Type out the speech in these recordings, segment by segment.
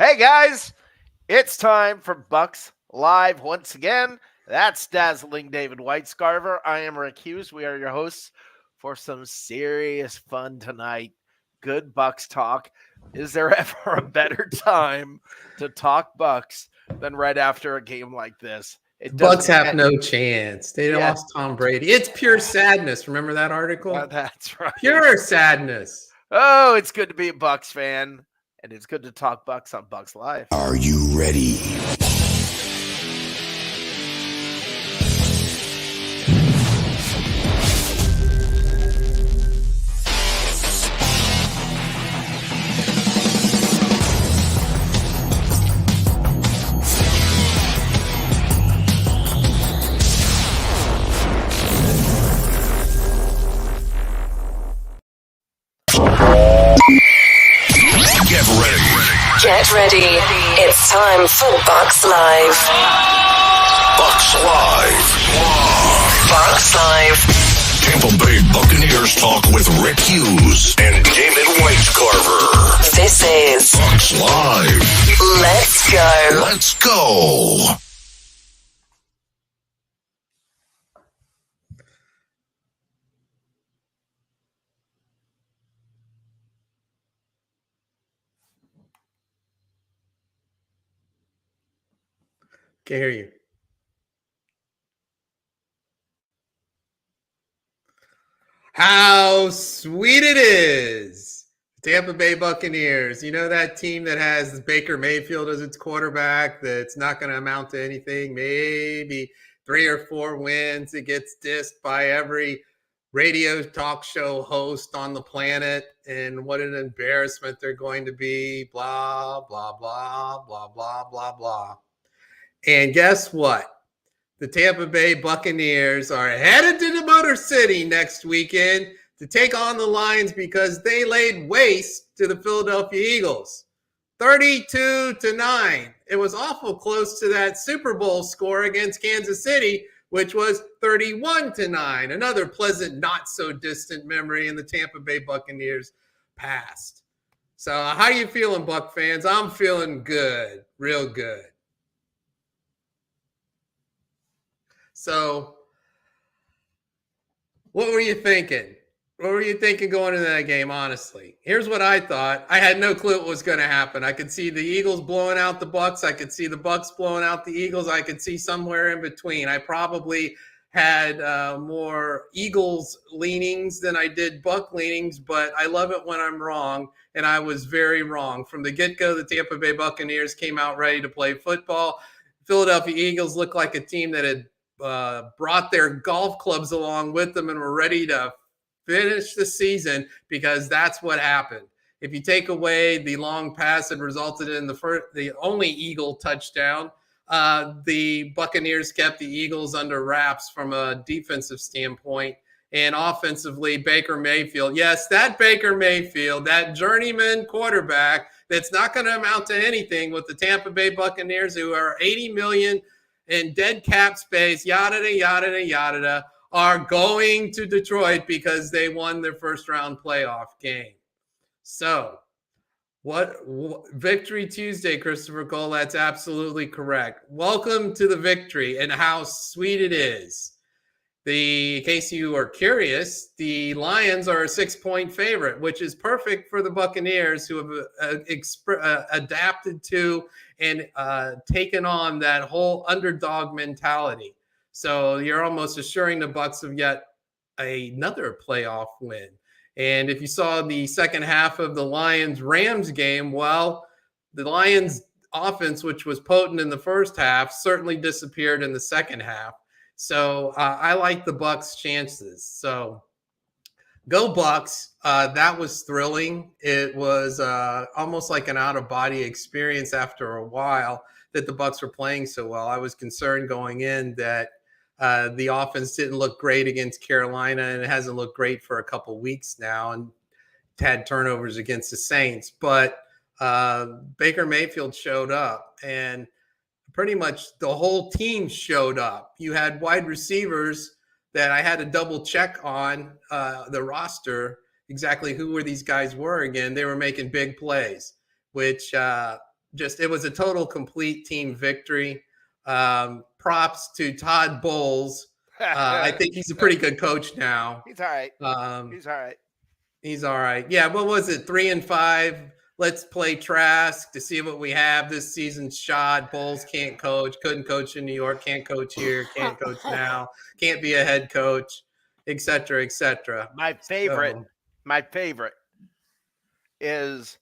Hey guys, it's time for Bucks Live once again. That's dazzling David Whitescarver. I am Rick Hughes. We are your hosts for some serious fun tonight. Good Bucks talk. Is there ever a better time to talk Bucks than right after a game like this? The It Bucks doesn't. have no chance. They Yeah, lost Tom Brady. It's pure sadness. Remember that article? that's right. Pure sadness. Oh, it's good to be a Bucks fan, and it's good to talk Bucks on Bucks Live. Are you ready? Get ready. Get ready. It's time for Bucs Live. Bucks Live. Bucs Live. Tampa Bay Buccaneers talk with Rick Hughes and David Whitescarver. This is Bucks Live. Let's Go. Let's go. Can't hear you. How sweet it is. Tampa Bay Buccaneers. You know that team that has Baker Mayfield as its quarterback that's not going to amount to anything? Maybe 3 or 4 wins. It gets dissed by every radio talk show host on the planet. And what an embarrassment they're going to be. Blah, blah, blah, blah, blah, blah, blah. And guess what? The Tampa Bay Buccaneers are headed to the Motor City next weekend to take on the Lions because they laid waste to the Philadelphia Eagles. 32-9. It was awful close to that Super Bowl score against Kansas City, which was 31-9. Another pleasant, not so distant memory in the Tampa Bay Buccaneers past. So how you feeling, Buck fans? I'm feeling good, real good. So, what were you thinking? What were you thinking going into that game, honestly? Here's what I thought. I had no clue what was going to happen. I could see the Eagles blowing out the Bucs. I could see the Bucs blowing out the Eagles. I could see somewhere in between. I probably had more Eagles leanings than I did Buck leanings, but I love it when I'm wrong, and I was very wrong. From the get-go, the Tampa Bay Buccaneers came out ready to play football. Philadelphia Eagles looked like a team that had brought their golf clubs along with them and were ready to finish the season because that's what happened. If you take away the long pass that resulted in the only Eagle touchdown, the Buccaneers kept the Eagles under wraps from a defensive standpoint. And offensively, Baker Mayfield, yes, that Baker Mayfield, that journeyman quarterback that's not going to amount to anything with the Tampa Bay Buccaneers, who are $80 million in dead cap space, yada, yada, yada, are going to Detroit because they won their first round playoff game. So, what Victory Tuesday, Christopher Cole, that's absolutely correct. Welcome to the victory and how sweet it is. In case you are curious, the Lions are a 6-point favorite, which is perfect for the Buccaneers, who have adapted to and taken on that whole underdog mentality. So you're almost assuring the Bucs of yet another playoff win. And if you saw the second half of the Lions-Rams game, well, the Lions offense, which was potent in the first half, certainly disappeared in the second half. So I like the Bucs' chances. So go Bucs. That was thrilling. It was almost like an out-of-body experience after a while that the Bucs were playing so well. I was concerned going in that the offense didn't look great against Carolina, and it hasn't looked great for a couple weeks now, and had turnovers against the Saints. But Baker Mayfield showed up, and pretty much the whole team showed up. You had wide receivers that I had to double check on the roster, exactly who these guys were again. They were making big plays, which Just it was a total complete team victory. Props to Todd Bowles. I think he's a pretty good coach now. He's all right. Um, He's all right. he's all right. Yeah, what was it? 3-5. Let's play Trask to see what we have this season. Shot Bowles can't coach, couldn't coach in New York, can't coach here, can't coach now, can't be a head coach, etc., etc. My favorite is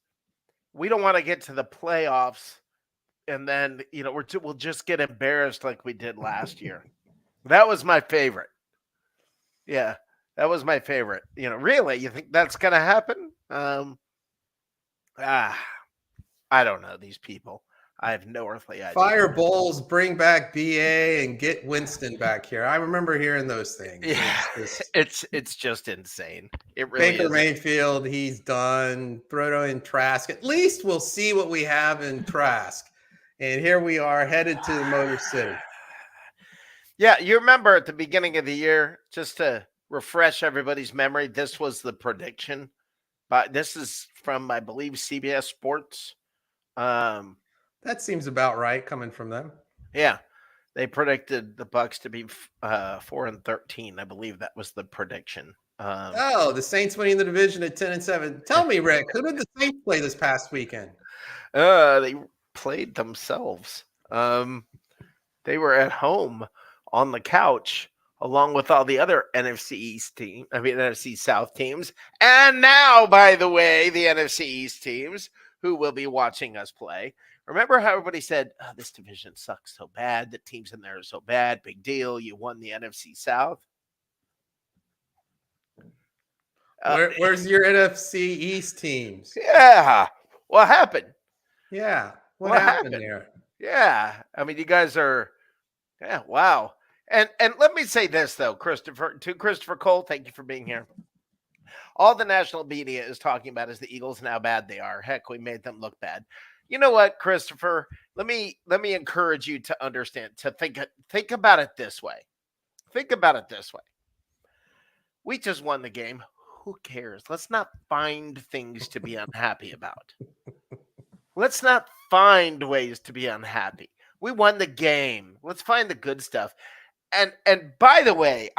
we don't want to get to the playoffs and then we'll just get embarrassed like we did last year. That was my favorite. Yeah, that was my favorite. Really, you think that's gonna happen? I don't know these people. I have no earthly idea. Fire Bowles, bring back BA, and get Winston back here. I remember hearing those things. Yeah, it's just insane. It really Baker is. Mayfield, he's done. Throw in Trask. At least we'll see what we have in Trask. And here we are headed to the Motor City. Yeah, you remember at the beginning of the year, just to refresh everybody's memory, this was the prediction. But this is from, I believe, CBS Sports. That seems about right coming from them. Yeah, they predicted the Bucs to be 4-13. I believe that was the prediction. The Saints winning the division at 10-7. Tell me, Rick, who did the Saints play this past weekend? They played themselves. They were at home on the couch along with all the other NFC South teams. And now, by the way, the NFC East teams who will be watching us play. Remember how everybody said, this division sucks so bad. The teams in there are so bad. Big deal. You won the NFC South. Where's your NFC East teams? Yeah. What happened? Yeah. What happened there? Yeah. I mean, you guys are, wow. And let me say this, though, Christopher Cole, thank you for being here. All the national media is talking about is the Eagles and how bad they are. Heck, we made them look bad. You know what, Christopher? Let me encourage you to understand, to think about it this way. Think about it this way. We just won the game. Who cares? Let's not find things to be unhappy about. Let's not find ways to be unhappy. We won the game. Let's find the good stuff. And by the way,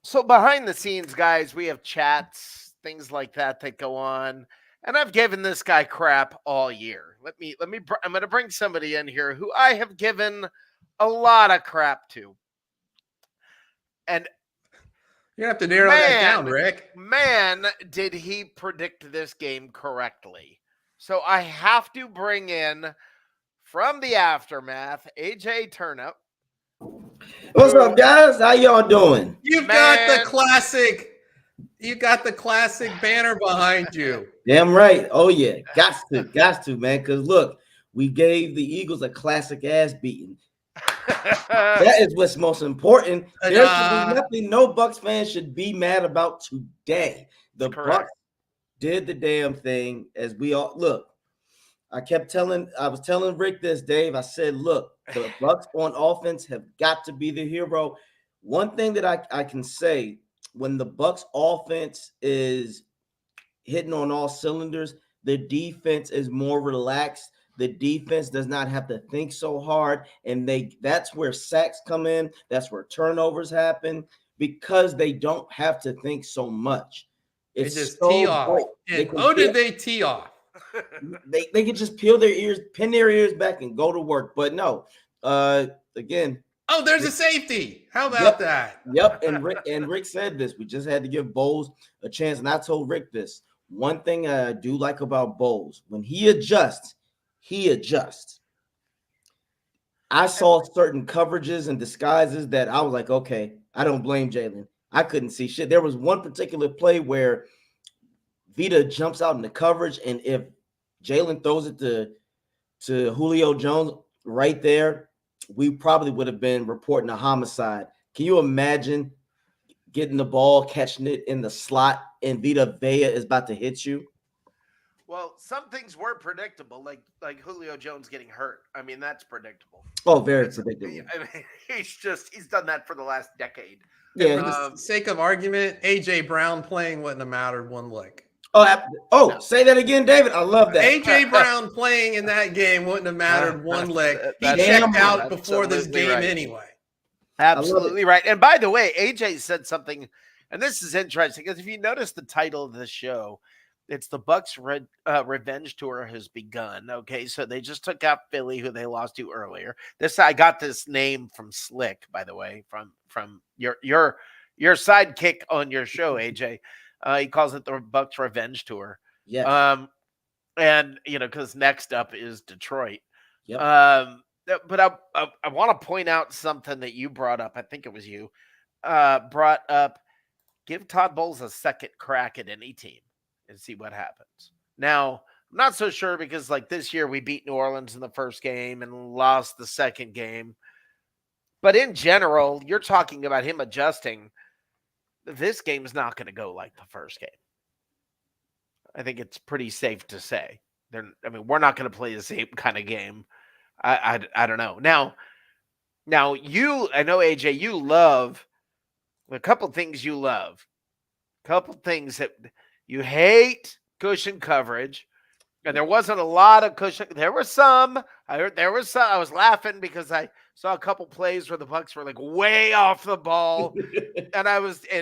so behind the scenes, guys, we have chats, things like that go on. And I've given this guy crap all year. I'm going to bring somebody in here who I have given a lot of crap to. And you have to narrow that down, Rick. Man, did he predict this game correctly. So I have to bring in from the aftermath, AJ Turnip. What's up, guys? How y'all doing? You got the classic banner behind you. Damn right. Oh yeah, got to, man. Because look, we gave the Eagles a classic ass beating. That is what's most important. There should be nothing no Bucs fans should be mad about today. The Bucs did the damn thing, as we all look. I was telling Rick this, Dave. I said, look, the Bucs on offense have got to be the hero. One thing that I can say, when the Bucs offense is hitting on all cylinders, the defense is more relaxed. The defense does not have to think so hard, and that's where sacks come in. That's where turnovers happen, because they don't have to think so much. It's they just tee off. Did they tee off? They can just pin their ears back and go to work. But no, again. Oh, there's a safety. How about that? Yep. And Rick said this. We just had to give Bowles a chance. And I told Rick this. One thing I do like about Bowles, when he adjusts. I saw certain coverages and disguises that I was like, okay, I don't blame Jalen. I couldn't see shit. There was one particular play where Vita jumps out in the coverage, and if Jalen throws it to Julio Jones right there, we probably would have been reporting a homicide. Can you imagine getting the ball, catching it in the slot, and Vita Vea is about to hit you? Well, some things were predictable, like Julio Jones getting hurt. I mean, that's predictable. Oh, very predictable. I mean, he's done that for the last decade. Yeah. For the sake of argument, AJ Brown playing wouldn't have mattered one lick. Say that again, David. I love that. AJ Brown playing in that game wouldn't have mattered one lick. He That's checked out absolutely before this game right. anyway. Absolutely right. And by the way, AJ said something, and this is interesting because if you notice the title of the show, it's the Bucs Revenge Tour has begun. Okay, so they just took out Philly, who they lost to earlier. I got this name from Slick, by the way, from your sidekick on your show, AJ. He calls it the Bucs Revenge Tour. Yeah. And because next up is Detroit. Yep. But I want to point out something that you brought up. I think it was you brought up. Give Todd Bowles a second crack at any team and see what happens. Now, I'm not so sure because like this year we beat New Orleans in the first game and lost the second game. But in general, you're talking about him adjusting. This game is not going to go like the first game. I think it's pretty safe to say. We're not going to play the same kind of game. I don't know. Now I know AJ, you love a couple things you love. A couple things that you hate cushion coverage. And there wasn't a lot of cushion. There were some. I was laughing because I saw a couple plays where the Bucs were like way off the ball. and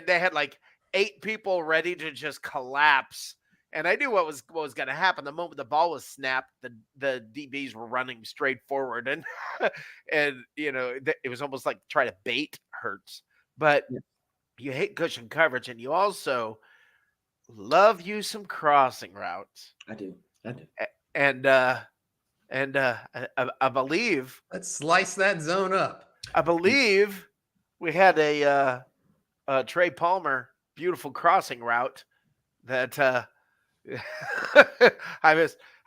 they had like 8 people ready to just collapse. And I knew what was going to happen. The moment the ball was snapped, the DBs were running straight forward, and it was almost like trying to bait Hurts. But you hate cushion coverage, and you also love you some crossing routes. I do. And I believe let's slice that zone up. I believe we had a Trey Palmer beautiful crossing route that.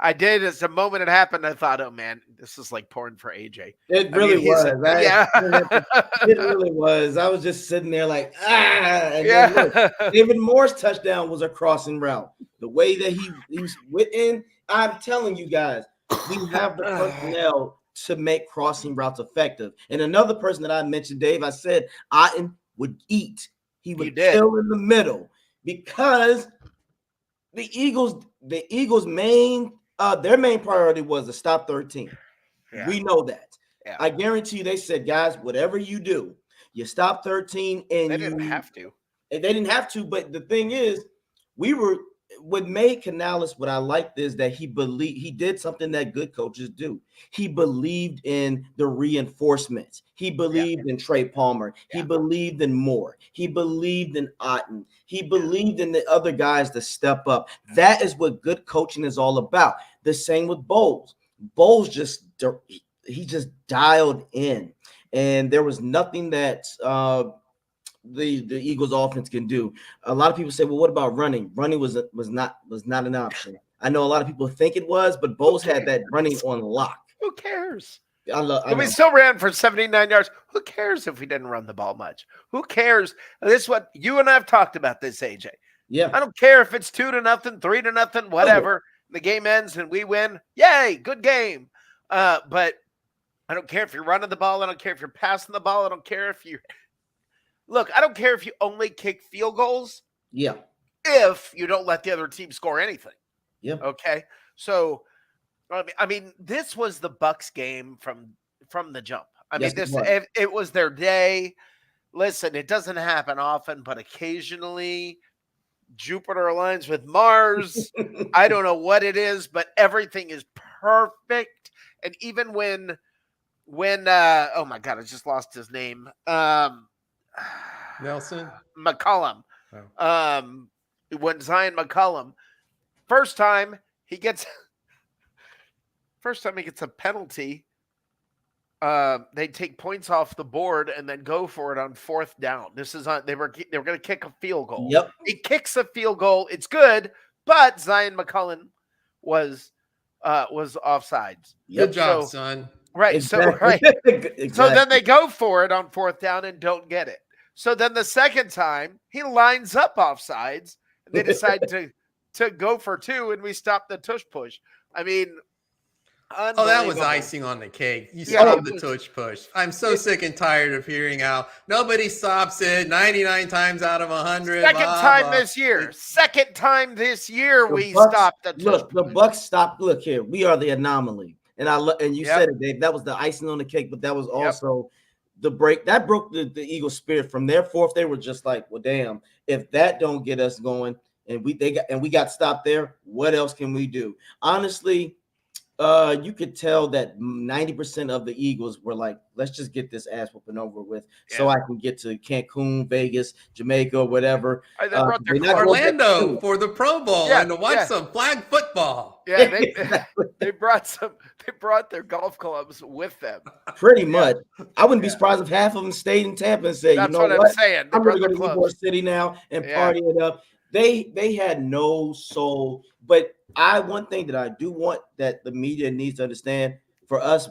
I did as the moment it happened. I thought, oh man, this is like porn for AJ. It really was. It really was. I was just sitting there like, And look, David Moore's touchdown was a crossing route. The way that he's within, I'm telling you guys, we have the personnel to make crossing routes effective. And another person that I mentioned, Dave, I said Otten would eat. He would kill in the middle because the Eagles' their main priority was to stop 13. Yeah. We know that. Yeah. I guarantee you they said, guys, whatever you do, you stop 13 and they didn't have to. They didn't have to, but the thing is, what made Canales what I liked is that he did something that good coaches do. He believed in the reinforcements. He believed in Trey Palmer. He believed in Moore. He believed in Otten. He believed in the other guys to step up. That is what good coaching is all about. The same with Bowles. Bowles just dialed in, and there was nothing that the Eagles offense can do. A lot of people say, well, what about running? Running was not an option. I know a lot of people think it was, but Bowles had that running on lock. Who cares? We still ran for 79 yards. Who cares if we didn't run the ball much? Who cares? This is what you and I have talked about this, AJ. Yeah. I don't care if it's 2-0, 3-0, whatever. Okay. The game ends and we win. Yay, good game. But I don't care if you're running the ball. I don't care if you're passing the ball. I don't care if you look, I don't care if you only kick field goals. Yeah. If you don't let the other team score anything. Yeah. Okay. So, I mean, this was the Bucs game from the jump. It was their day. Listen, it doesn't happen often, but occasionally Jupiter aligns with Mars. I don't know what it is, but everything is perfect. And even when oh my God, I just lost his name. Nelson McCollum. Oh. When Zion McCollum, first time he gets a penalty, they take points off the board and then go for it on 4th down. This is they were going to kick a field goal. Yep. He kicks a field goal. It's good, but Zion McCollum was offsides. Good job, son. Right. Exactly. So Exactly. So then they go for it on 4th down and don't get it. So then the second time he lines up offsides. They decide to go for 2 and we stop the tush push. I mean, Oh, that was Unbelievable. icing on the cake. You Yeah, saw it the was- tush push. I'm so sick and tired of hearing how nobody stops it 99 times out of 100. Second blah, time blah. this year. Second time this year The we Bucs, stopped the tush look, the push. Bucs stopped. Look here, we are the anomaly, and and you Yep. said it, Dave. That was the icing on the cake, but that was Yep. also the break that broke the Eagles' spirit. From their fourth, they were just like, well, damn, if that don't get us going, and we got stopped there, what else can we do? Honestly, you could tell that 90% of the Eagles were like, let's just get this ass whooping over with so Yeah. I can get to Cancun, Vegas, Jamaica, whatever. They brought their we're not clothes. going back to Orlando Philly. for the Pro Bowl Yeah, and to watch yeah. some flag football. Yeah, they Exactly. they brought their golf clubs with them. Pretty much. I wouldn't be Yeah. surprised if half of them stayed in Tampa and said, you That's know what I'm what? saying. They I'm brought going to their go to clubs. Ybor City now and Yeah. party it up. They had no soul. But one thing that I do want that the media needs to understand, for us,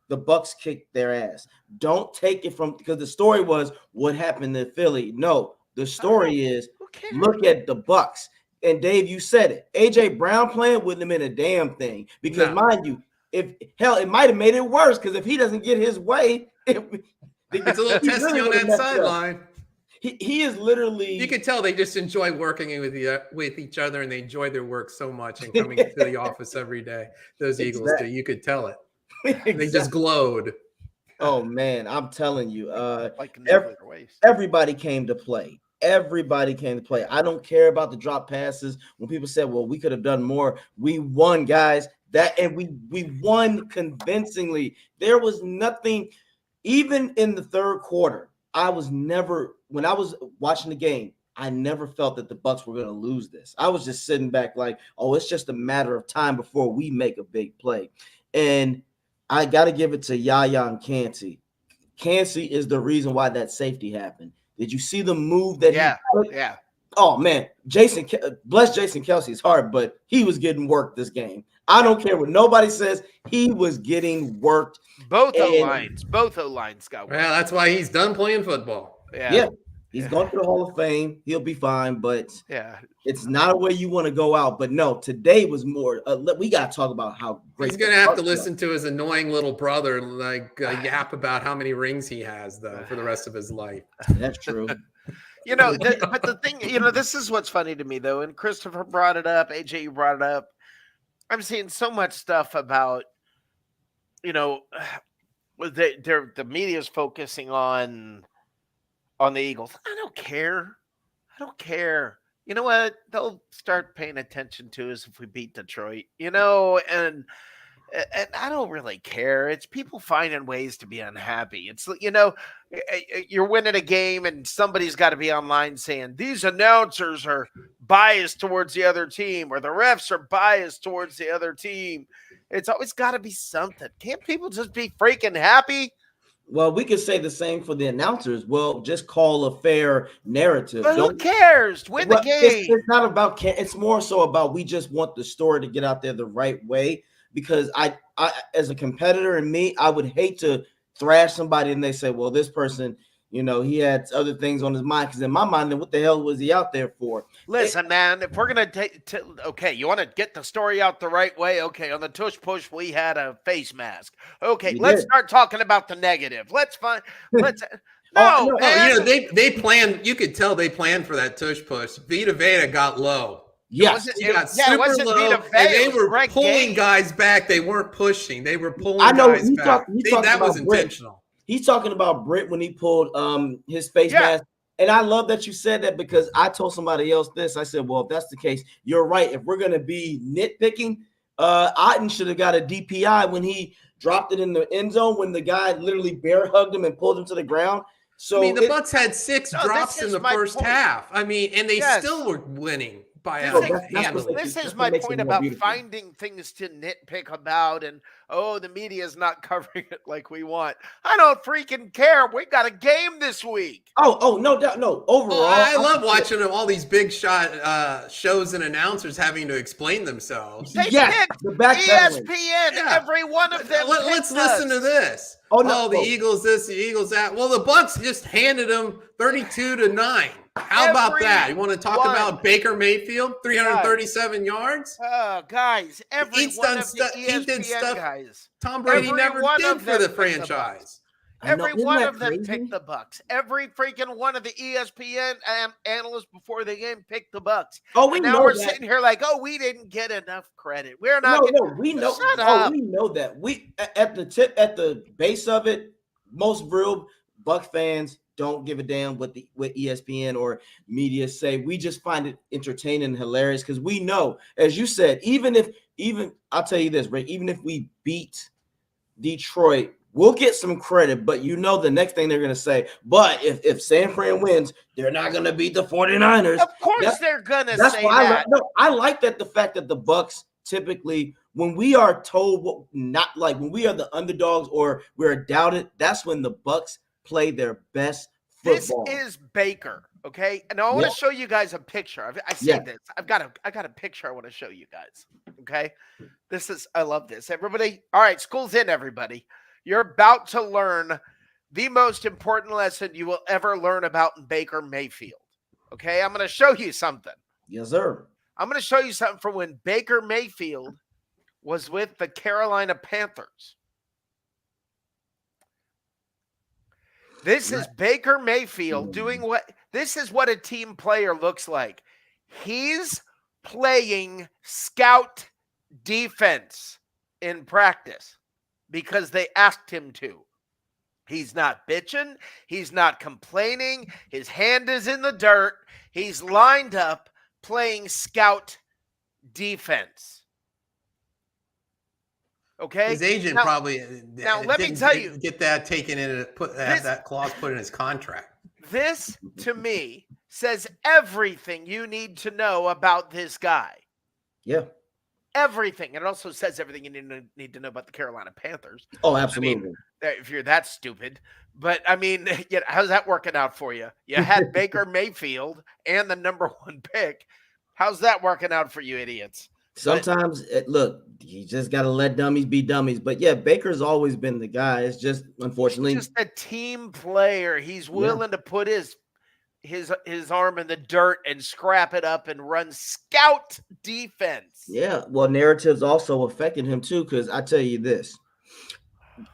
the Bucs kicked their ass. Don't take it from, because the story was what happened in Philly. No, the story is Who cares? look at the Bucs. And Dave, you said it. AJ Brown playing wouldn't have been a damn thing. Because No. mind you, if hell, it might have made it worse, because if he doesn't get his way, It's a little he testy really on would've that messed up. sideline. He is literally. You can tell they just enjoy working with each other, and they enjoy their work so much and coming to the office every day. Those Eagles do. You could tell it. They just glowed. Oh man, I'm telling you, Like nuclear waste. everybody came to play. Everybody came to play. I don't care about the drop passes. When people said, "Well, we could have done more," we won, guys. And we won convincingly. There was nothing, even in the third quarter. When I was watching the game, I never felt that the Bucs were going to lose this. I was just sitting back like, oh, it's just a matter of time before we make a big play. And I got to give it to Yaya and Kancey. Kancey is the reason why that safety happened. Did you see the move that Yeah, he took? yeah. Oh, man. Bless Jason Kelsey's heart, but he was getting worked this game. I don't care what nobody says. He was getting worked. Both And- O-lines got one. Well, that's why he's done playing football. Yeah. He's going to the Hall of Fame. He'll be fine, but Yeah. it's not a way you want to go out. But no, today was more. We got to talk about how great. He's going to have to listen to his annoying little brother yap about how many rings he has, though, for the rest of his life. That's true. But the thing, this is what's funny to me, though, and Christopher brought it up, AJ, you brought it up. I'm seeing so much stuff about, the media is focusing on the Eagles. I don't care. You know what? They'll start paying attention to us if we beat Detroit, and I don't really care. It's people finding ways to be unhappy. It's, you're winning a game and somebody's got to be online saying these announcers are biased towards the other team or the refs are biased towards the other team. It's always got to be something. Can't people just be freaking happy? Well, we could say the same for the announcers. Well, just call a fair narrative. But who cares? Win the game. It's not about. It's more so about we just want the story to get out there the right way. Because I as a competitor and me, I would hate to thrash somebody and they say, well, this person, he had other things on his mind. Because in my mind, then what the hell was he out there for? Listen, man, if we're going to okay, you want to get the story out the right way? Okay, on the tush push, we had a face mask. Okay, let's start talking about the negative. Let's man. They planned. You could tell they planned for that tush push. Vita Veda got low. Yes. He got super low, and they were pulling guys back. They weren't pushing. They were pulling guys back. That was intentional. He's talking about Britt when he pulled his face mask. And I love that you said that because I told somebody else this. I said, well, if that's the case, you're right. If we're going to be nitpicking, Otten should have got a DPI when he dropped it in the end zone when the guy literally bear hugged him and pulled him to the ground. So the Bucs had 6 drops in the first half. And they still were winning. This is my point about finding things to nitpick about, and the media is not covering it like we want. I don't freaking care. We got a game this week. Oh, no doubt, no. Overall, I love watching all these big shot shows and announcers having to explain themselves. They picked ESPN. Every one of them. Let's listen to this. The Eagles this, the Eagles that. Well, the Bucs just handed them 32-9. How about that? You want to talk about Baker Mayfield, 337 yards? Guys, every He's one done of the he did ESPN stuff guys. Tom Brady every never one did of for the them picked the franchise. Every Isn't one that of them crazy? picked the Bucs. Every freaking one of the ESPN analysts before the game picked the Bucs. Oh, we and now know we're that. sitting here like, oh, we didn't get enough credit. We're not. We know. Shut Oh, up. we know that. We at the base of it, most real Bucs fans don't give a damn what ESPN or media say. We just find it entertaining and hilarious because we know, as you said, even I'll tell you this, Rick, even if we beat Detroit, we'll get some credit, but the next thing they're going to say, but if San Fran wins, they're not going to beat the 49ers. Of course they're going to say that. I like that the fact that the Bucs typically, when we are told when we are the underdogs or we're doubted, that's when the Bucs play their best football. This is Baker, okay? And I want to show you guys a picture. I see this. I got a picture I want to show you guys, okay? I love this. Everybody, all right, school's in, everybody. You're about to learn the most important lesson you will ever learn about Baker Mayfield, okay? I'm going to show you something. Yes, sir. I'm going to show you something from when Baker Mayfield was with the Carolina Panthers. This is Baker Mayfield doing this is what a team player looks like. He's playing scout defense in practice because they asked him to. He's not bitching. He's not complaining. His hand is in the dirt. He's lined up playing scout defense. Okay. His agent probably let me tell you, get that taken in and have that clause put in his contract. This to me says everything you need to know about this guy. Yeah. Everything. It also says everything you need to know about the Carolina Panthers. Oh, absolutely. I mean, if you're that stupid. But, I mean, how's that working out for you? You had Baker Mayfield and the number 1 pick. How's that working out for you idiots? Sometimes, look, you just got to let dummies be dummies. But, yeah, Baker's always been the guy. It's just, unfortunately. He's just a team player. He's willing to put his arm in the dirt and scrap it up and run scout defense. Yeah, well, narratives also affected him too, because I tell you this,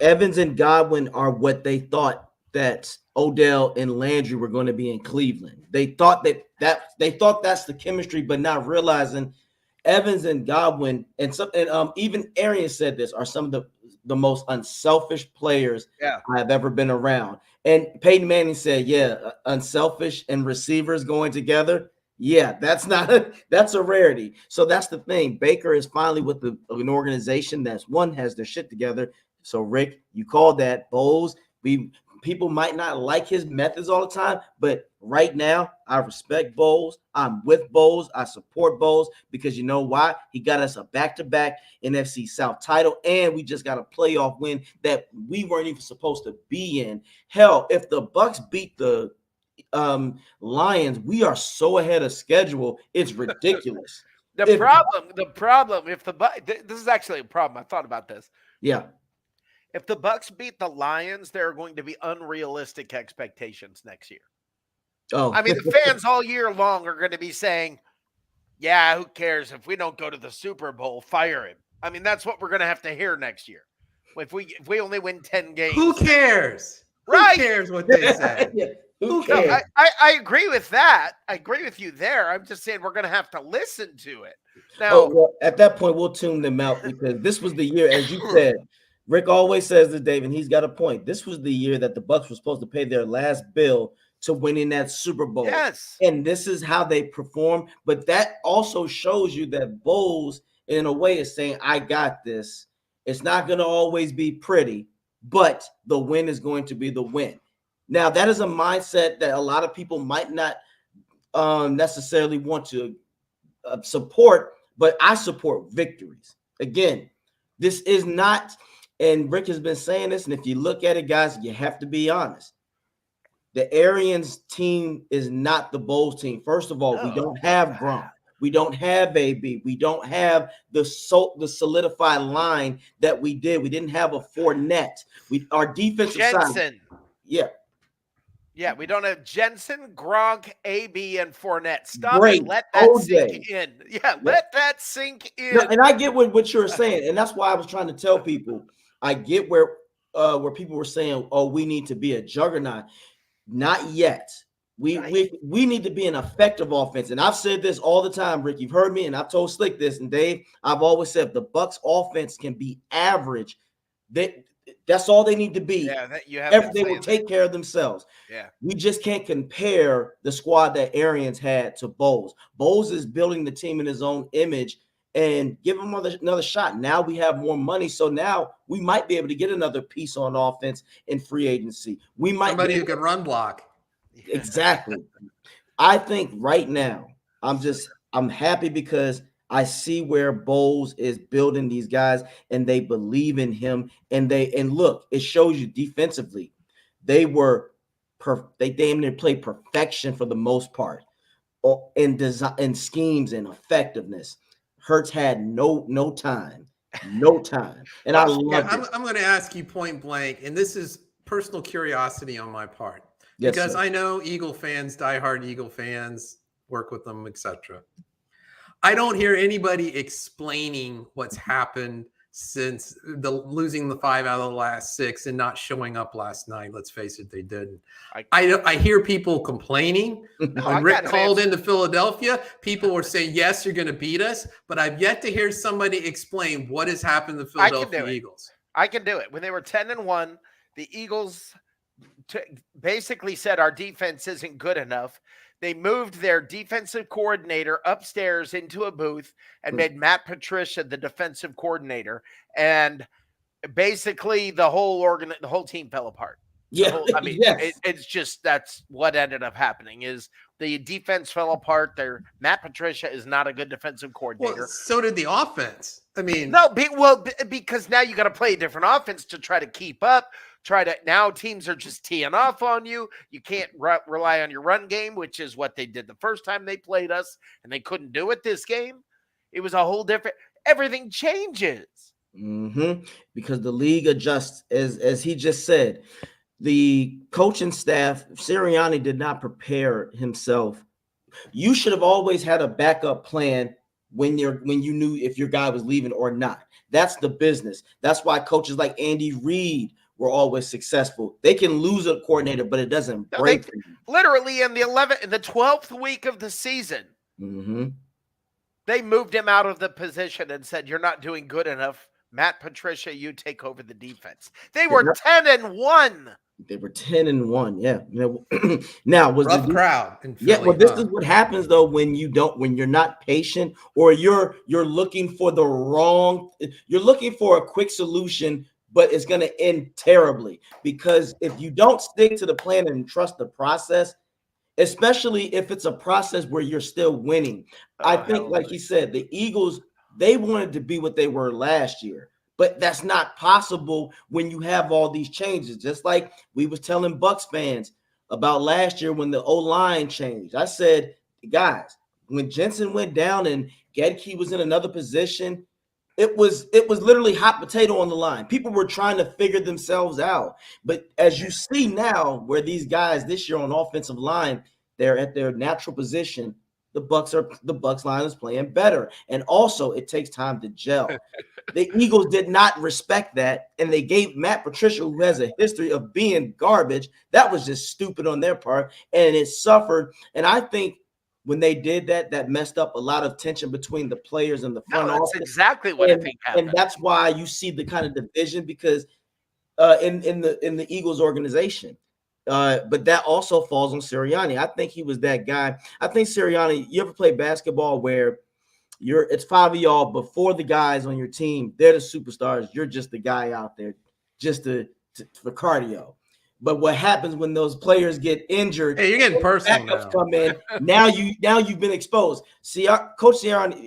Evans and Godwin are what they thought that Odell and Landry were going to be in Cleveland. They thought that's the chemistry, but not realizing Evans and Godwin and even Arians said this are some of the most unselfish players I have ever been around. And Peyton Manning said, unselfish and receivers going together. Yeah, that's a rarity. So that's the thing. Baker is finally with an organization that's has their shit together. So Rick, you called that Bowles. People might not like his methods all the time, but right now I respect Bowles. I'm with Bowles. I support Bowles because you know why? He got us a back-to-back NFC South title, and we just got a playoff win that we weren't even supposed to be in. Hell, if the Bucs beat the Lions, we are so ahead of schedule. It's ridiculous. The problem, if the Bucs, this is actually a problem. I thought about this. Yeah. If the Bucs beat the Lions, there are going to be unrealistic expectations next year. Oh, I mean, the fans all year long are going to be saying, yeah, who cares? If we don't go to the Super Bowl, fire him. I mean, that's what we're going to have to hear next year. If we only win 10 games. Who cares? Right? Who cares what they say? Yeah. Who cares? No, I agree with that. I agree with you there. I'm just saying we're going to have to listen to it. Now, well, at that point, we'll tune them out because this was the year, as you said, Rick always says this, Dave, and he's got a point. This was the year that the Bucs were supposed to pay their last bill to winning that Super Bowl. Yes. And this is how they perform. But that also shows you that Bowles, in a way, is saying, I got this. It's not going to always be pretty, but the win is going to be the win. Now, that is a mindset that a lot of people might not necessarily want to support, but I support victories. Again, this is not, and Rick has been saying this, and if you look at it, guys, you have to be honest. The Arians team is not the Bowles team. First of all, we don't have Gronk. We don't have AB. We don't have the solidified line that we did. We didn't have a Fournette. Our defensive side. Jensen. Yeah. Yeah, we don't have Jensen, Gronk, AB, and Fournette. Stop Great. and let that sink OJ. in. Yeah, Yeah. let that sink No, in. and I get what you're saying, and that's why I was trying to tell people. I get where people were saying, "Oh, we need to be a juggernaut." Not yet. We need to be an effective offense, and I've said this all the time, Rick. You've heard me, and I've told Slick this, and Dave. I've always said if the Bucs offense can be average, that's all they need to be. Yeah, that you have been They will saying take care of themselves. Yeah. We just can't compare the squad that Arians had to Bowles. Bowles is building the team in his own image and give him another shot. Now we have more money, so now we might be able to get another piece on offense in free agency. We might Somebody who can run block. Exactly. I think right now I'm happy because I see where Bowles is building these guys and they believe in him and look, it shows you defensively. They damn near played perfection for the most part in design and schemes and effectiveness. Hurts had no time. And I love it. I'm going to ask you point blank, and this is personal curiosity on my part. Yes, because sir. I know Eagle fans, diehard Eagle fans, work with them, etc. I don't hear anybody explaining what's happened since losing the 5 out of the last 6 and not showing up last night. Let's face it, they didn't. I hear people complaining. When Rick called into Philadelphia, people were saying, yes, you're going to beat us. But I've yet to hear somebody explain what has happened to the Philadelphia Eagles. I can do it. When they were 10-1, the Eagles basically said our defense isn't good enough. They moved their defensive coordinator upstairs into a booth and made Matt Patricia the defensive coordinator. And basically the whole team fell apart. Yeah, yes. It's just that's what ended up happening is the defense fell apart. Matt Patricia is not a good defensive coordinator. Well, so did the offense. I mean, because now you got to play a different offense to try to keep up. Now teams are just teeing off on you. You can't rely on your run game, which is what they did the first time they played us, and they couldn't do it this game. It was a whole different. Everything changes because the league adjusts, as he just said. The coaching staff, Sirianni did not prepare himself. You should have always had a backup plan when you knew if your guy was leaving or not. That's the business. That's why coaches like Andy Reid were always successful. They can lose a coordinator, but it doesn't break them. Literally in the 12th week of the season, they moved him out of the position and said, "You're not doing good enough. Matt Patricia, you take over the defense." They were 10-1. They were 10-1. Yeah. Now was rough crowd. In Philly, yeah. Well, this is what happens though when you're not patient or you're looking for you're looking for a quick solution, but it's going to end terribly because if you don't stick to the plan and trust the process, especially if it's a process where you're still winning. I think, like he said, the Eagles, they wanted to be what they were last year. But that's not possible when you have all these changes. Just like we was telling Bucs fans about last year when the O-line changed. I said, guys, when Jensen went down and Gedke was in another position, it was literally hot potato on the line. People were trying to figure themselves out. But as you see now, where these guys this year on offensive line, they're at their natural position. The Bucs line is playing better. And also it takes time to gel. The Eagles did not respect that, and they gave Matt Patricia, who has a history of being garbage. That was just stupid on their part, and it suffered. And I think when they did that, that messed up a lot of tension between the players and the front office. That's exactly what I think happened. And that's why you see the kind of division because in the Eagles organization. But that also falls on Sirianni. I think he was that guy. I think Sirianni, you ever play basketball where it's 5 of y'all before the guys on your team, they're the superstars. You're just the guy out there just for cardio. But what happens when those players get injured? Hey, you're getting personal now. Come in. Now you've been exposed. See, our Coach Sirianni,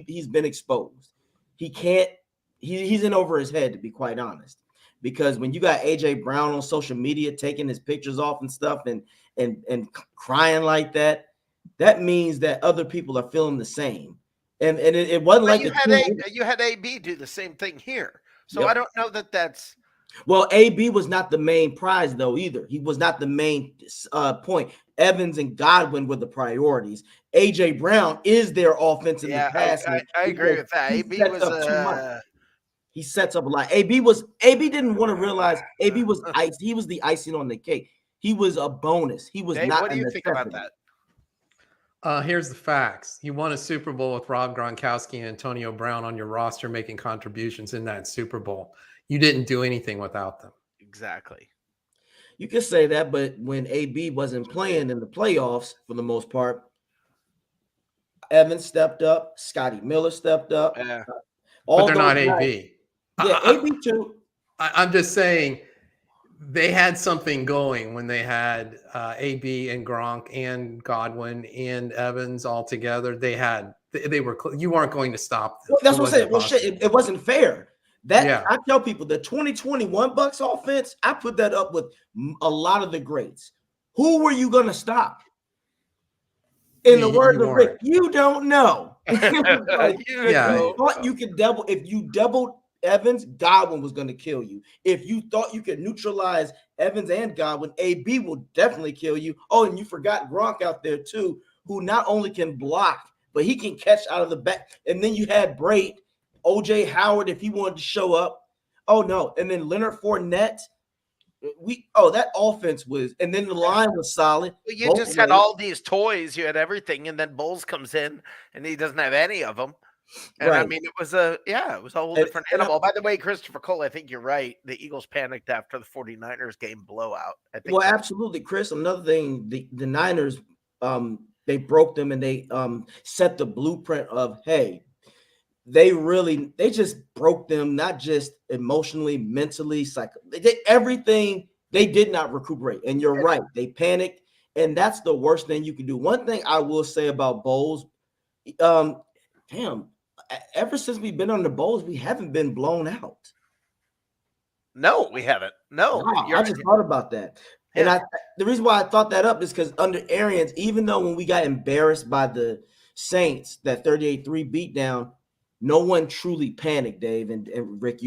he's been exposed. He can't. He's in over his head, to be quite honest. Because when you got AJ Brown on social media taking his pictures off and stuff and crying like that, that means that other people are feeling the same. And it wasn't like you had AB do the same thing here. So I don't know that that's Well, AB was not the main prize though either. He was not the main point. Evans and Godwin were the priorities. AJ Brown is their offense in the Yeah, passing. I agree with that. He AB sets was up too much. He sets up a lot. AB didn't want to realize AB was ice. He was the icing on the cake. He was a bonus. He was Dave, not what a do you think about necessity. that? Here's the facts. You won a Super Bowl with Rob Gronkowski and Antonio Brown on your roster making contributions in that Super Bowl. You didn't do anything without them. Exactly. You can say that, but when AB wasn't playing in the playoffs for the most part, Evans stepped up, Scotty Miller stepped up. Yeah. But they're Those not guys- AB. Yeah, AB too. I'm just saying they had something going when they had AB and Gronk and Godwin and Evans all together. They were you weren't going to stop them. Well, that's It what I'm saying. wasn't Well, shit, possible. it wasn't fair. That Yeah. I tell people the 2021 Bucks offense, I put that up with a lot of the greats. Who were you gonna stop? In the words of Rick, you don't know. Like, Yeah. you thought you could double if you doubled Evans, Godwin was going to kill you. If you thought you could neutralize Evans and Godwin, AB will definitely kill you. Oh, and you forgot Gronk out there too, who not only can block, but he can catch out of the back. And then you had Braid, OJ Howard if he wanted to show up. Oh no, and then Leonard Fournette. That offense was, and then the line was solid. Well, you just had all these toys, you had everything, and then Bulls comes in and he doesn't have any of them. And I Right. mean, it was a whole different animal. By the way, Christopher Cole, I think you're right. The Eagles panicked after the 49ers game blowout. I think Well, absolutely, Chris. Another thing, the Niners, they broke them and they set the blueprint of, hey, they just broke them, not just emotionally, mentally, they did everything. They did not recuperate. And you're right, they panicked, and that's the worst thing you can do. One thing I will say about Bowles, ever since we've been on the Bowls, we haven't been blown out. No, we haven't. No, Wow, I just thought about that. Yeah. And the reason why I thought that up is because under Arians, even though when we got embarrassed by the Saints, that 38-3 beatdown, no one truly panicked, Dave and Rick.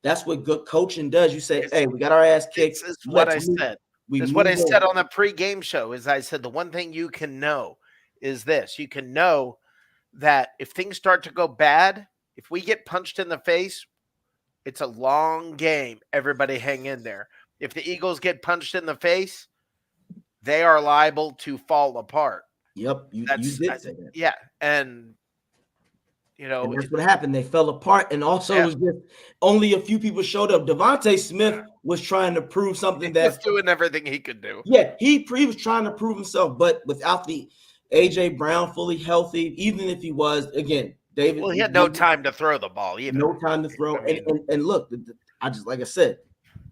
That's what good coaching does. You say, hey, we got our ass kicked. It's what I said. It's what I said on the pregame show. Is I said the one thing you can know is this: you can know that if things start to go bad, if we get punched in the face, it's a long game. Everybody hang in there. If the Eagles get punched in the face, they are liable to fall apart. Yep, you did say that. Yeah, and and that's what happened. They fell apart, and also it was just only a few people showed up. Devontae Smith was trying to prove something He was doing everything he could do. Yeah, he was trying to prove himself, but without the AJ Brown fully healthy, even if he was, again, David. Well, he had no time to throw the ball either. No time to throw. And look, like I said,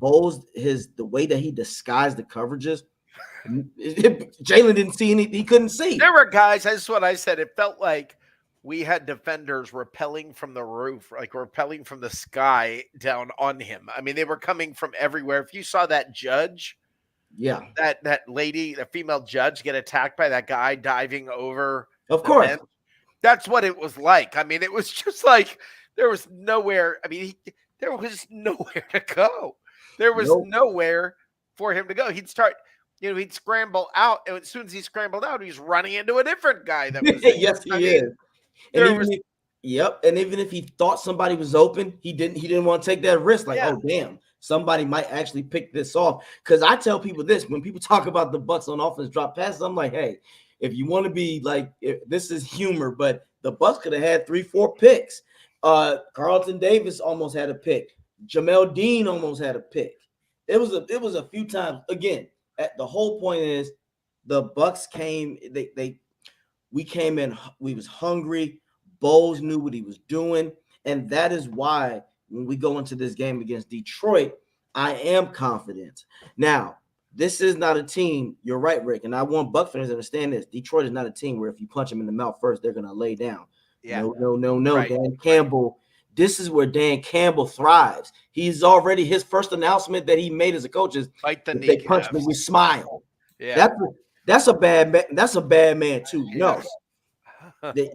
Bowles, the way that he disguised the coverages, Jalen didn't see anything. He couldn't see. There were guys, that's what I said. It felt like we had defenders rappelling from the roof, like rappelling from the sky down on him. I mean, they were coming from everywhere. If you saw that judge, that lady, the female judge, get attacked by that guy diving over, of course, bench, that's what it was like. I mean, it was just like there was nowhere. I mean, there was nowhere to go. There was nowhere for him to go. He'd start, he'd scramble out, and as soon as he scrambled out, he's running into a different guy that was yes, he is. And even if he thought somebody was open, he didn't want to take that risk. Like, oh damn, somebody might actually pick this off. Because I tell people this, when people talk about the Bucs on offense drop passes, I'm like, hey, if you want to be like, this is humor, but the Bucs could have had 3-4 picks. Carlton Davis almost had a pick. Jamel Dean almost had a pick. It was a few times. Again, the whole point is the Bucs came. We came in, we was hungry. Bowles knew what he was doing. And that is why when we go into this game against Detroit, I am confident. Now, this is not a team. You're right, Rick. And I want Bucs fans to understand this. Detroit is not a team where if you punch them in the mouth first, they're going to lay down. Yeah. No. Right. Dan Campbell, this is where Dan Campbell thrives. He's already, his first announcement that he made as a coach is, fight the they punch me, we smile. Yeah. That's a bad man. That's a bad man too. No,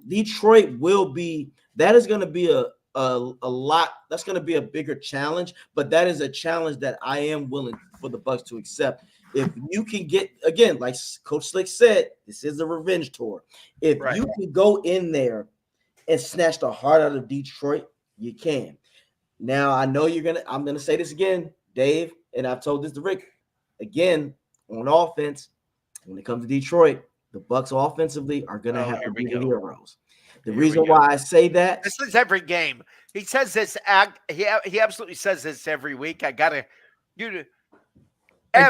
Detroit will be. That is going to be a lot. That's going to be a bigger challenge, but that is a challenge that I am willing for the Bucs to accept. If you can get, again, like Coach Slick said, this is a revenge tour. If you can go in there and snatch the heart out of Detroit, you can. Now I know I'm gonna say this again, Dave, and I've told this to Rick. Again, on offense, when it comes to Detroit, the Bucs offensively are gonna have to be the heroes. The reason why I say that, this is every game. He says this. He absolutely says this every week. I do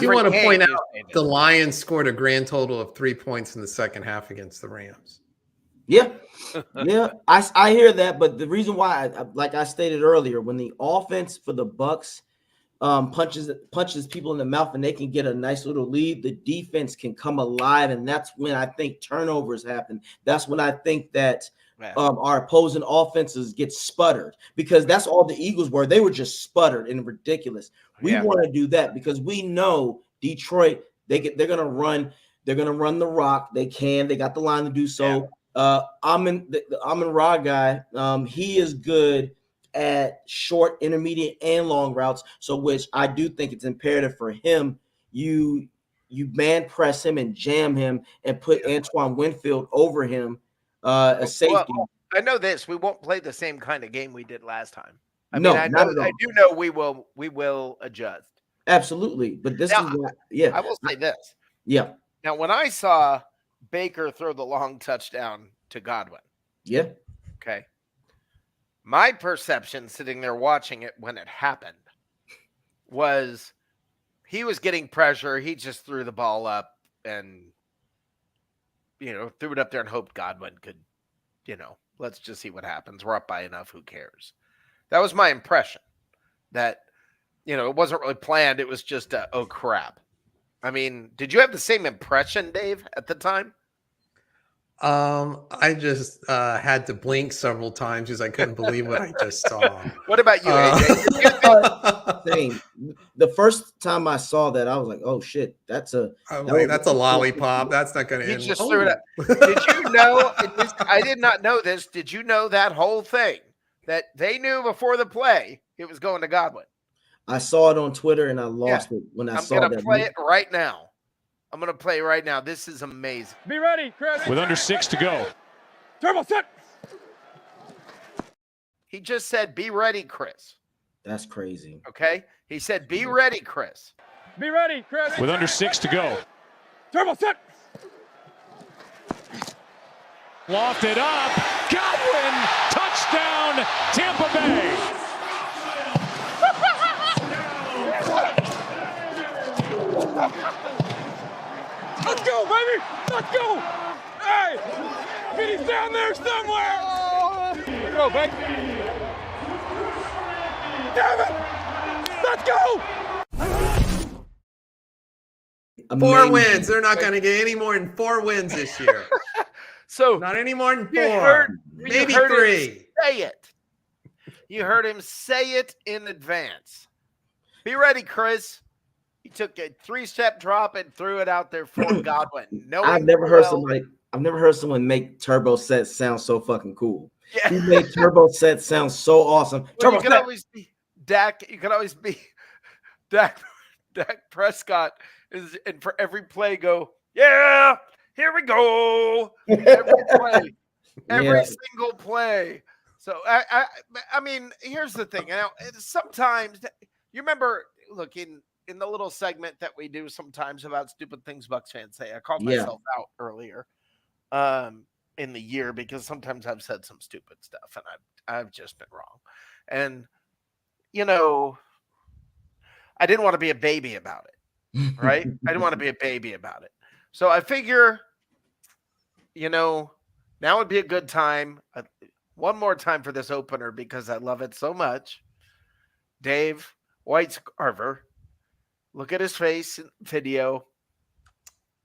want to point out the Lions scored a grand total of 3 points in the second half against the Rams. Yeah, I hear that, but the reason why, like I stated earlier, when the offense for the Bucs punches people in the mouth and they can get a nice little lead, the defense can come alive, and that's when I think turnovers happen. That's when I think that our opposing offenses get sputtered, because that's all the Eagles were. They were just sputtered and ridiculous. We want to do that because we know Detroit, they're gonna run the rock. They got the line to do so. The Amon-Ra guy, he is good at short, intermediate, and long routes. So, which I do think it's imperative for him. You man press him and jam him and put Antoine Winfield over him, a safety. Well, I know this. We won't play the same kind of game we did last time. I not at all. I do know we will adjust. Absolutely, but this now, is what, I will say this. Yeah. Now, when I saw Baker throw the long touchdown to Godwin. Yeah. Okay. My perception sitting there watching it when it happened was he was getting pressure. He just threw the ball up and, threw it up there and hoped Godwin could, let's just see what happens. We're up by enough. Who cares? That was my impression, that, it wasn't really planned. It was just, oh, crap. I mean, did you have the same impression, Dave, at the time? I just had to blink several times because I couldn't believe what I just saw. What about you, AJ? Same. The first time I saw that, I was like, "Oh shit, that's a lollipop. That's not going to end." He just threw it up. Did you know? I did not know this. Did you know that whole thing, that they knew before the play it was going to Godwin? I saw it on Twitter and I lost it when I saw that. I'm going to play it right now. I'm going to play right now. This is amazing. Be ready, Chris. With under 6 to go. Turbo set. He just said, be ready, Chris. That's crazy. Okay? He said, be ready, Chris. Be ready, Chris. With under 6 to go. Turbo set. Lofted up. Godwin. Touchdown, Tampa Bay. Let's go, baby! Let's go! Hey! He's down there somewhere! Let's go, baby! Damn it! Let's go! 4 wins. They're not going to get any more than 4 wins this year. So not any more than 4. Maybe 3. Say it. You heard him say it in advance. Be ready, Chris. He took a 3-step drop and threw it out there for Godwin. I've never heard someone make turbo sets sound so fucking cool. Yeah. He made turbo sets sound so awesome. Well, you can always be Dak. You can always be Dak Prescott. And for every play, go, yeah, here we go. Every single play. So I mean, here's the thing. Sometimes you remember, look in the little segment that we do sometimes about stupid things Bucs fans say. I called myself out earlier in the year because sometimes I've said some stupid stuff and I've just been wrong. And, I didn't want to be a baby about it, right? I didn't want to be a baby about it. So I figure, now would be a good time. One more time for this opener because I love it so much. Dave White-Scarver. Look at his face in video.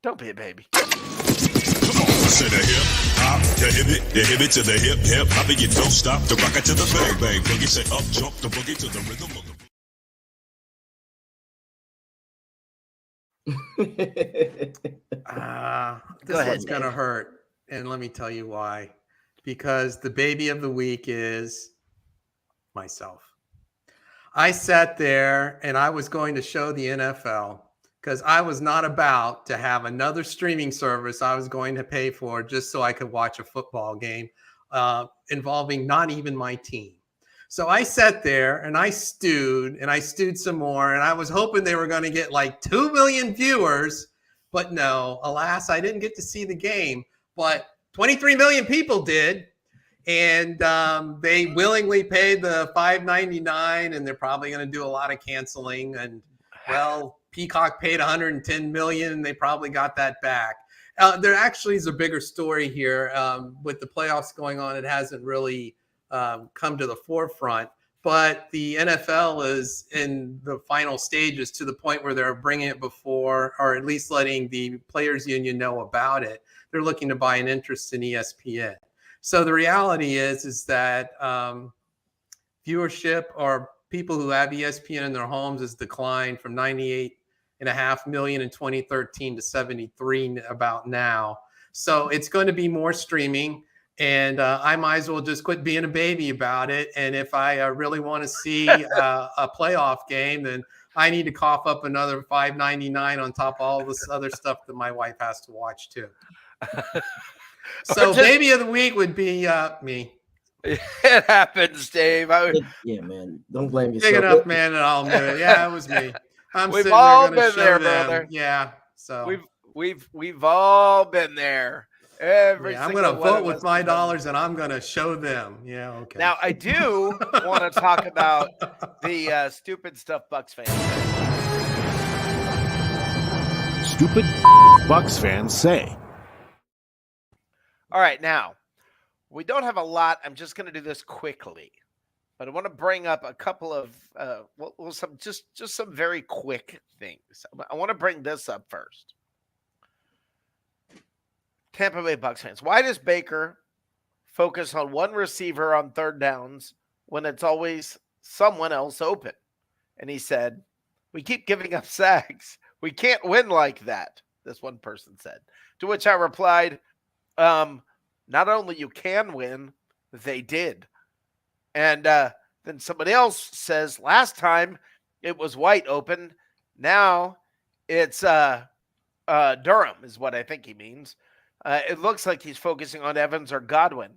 Don't be a baby. Come on, say the hip hop, the hip it to the hip hip. Hop it, you don't stop. The rocket to the bang bang. Boogie say up, jump the boogie to the rhythm of the. This one's gonna hurt, and let me tell you why. Because the baby of the week is myself. I sat there and I was going to show the NFL because I was not about to have another streaming service I was going to pay for just so I could watch a football game involving not even my team. So I sat there and I stewed some more. And I was hoping they were going to get like 2 million viewers. But no, alas, I didn't get to see the game. But 23 million people did. And they willingly paid the $5.99, and they're probably going to do a lot of canceling. And well, Peacock paid 110 million, and they probably got that back. There actually is a bigger story here with the playoffs going on. It hasn't really come to the forefront, but the NFL is in the final stages to the point where they're bringing it before, or at least letting the players union know about it. They're looking to buy an interest in ESPN. So the reality is that viewership or people who have ESPN in their homes has declined from 98.5 million in 2013 to 73 about now. So it's going to be more streaming, and I might as well just quit being a baby about it. And if I really want to see a playoff game, then I need to cough up another $5.99 on top of all this other stuff that my wife has to watch too. So baby of the week would be me. It happens, Dave. Yeah, man. Don't blame yourself. Big enough, man, and I'll admit it. Yeah, it was me. I'm We've sitting all there going to been show there, them. brother. Yeah. So we've all been there. I'm going to vote with my dollars, and I'm going to show them. Yeah. Okay. Now I do want to talk about the stupid stuff Bucs fans say. Stupid Bucs fans say. All right, now we don't have a lot. I'm just going to do this quickly, but I want to bring up a couple of some some very quick things. I want to bring this up first. Tampa Bay Bucs fans, why does Baker focus on one receiver on third downs when it's always someone else open? And he said, "We keep giving up sacks. We can't win like that." This one person said. To which I replied, not only you can win, they did. And then somebody else says, last time it was White open. Now it's Durham is what I think he means. It looks like he's focusing on Evans or Godwin.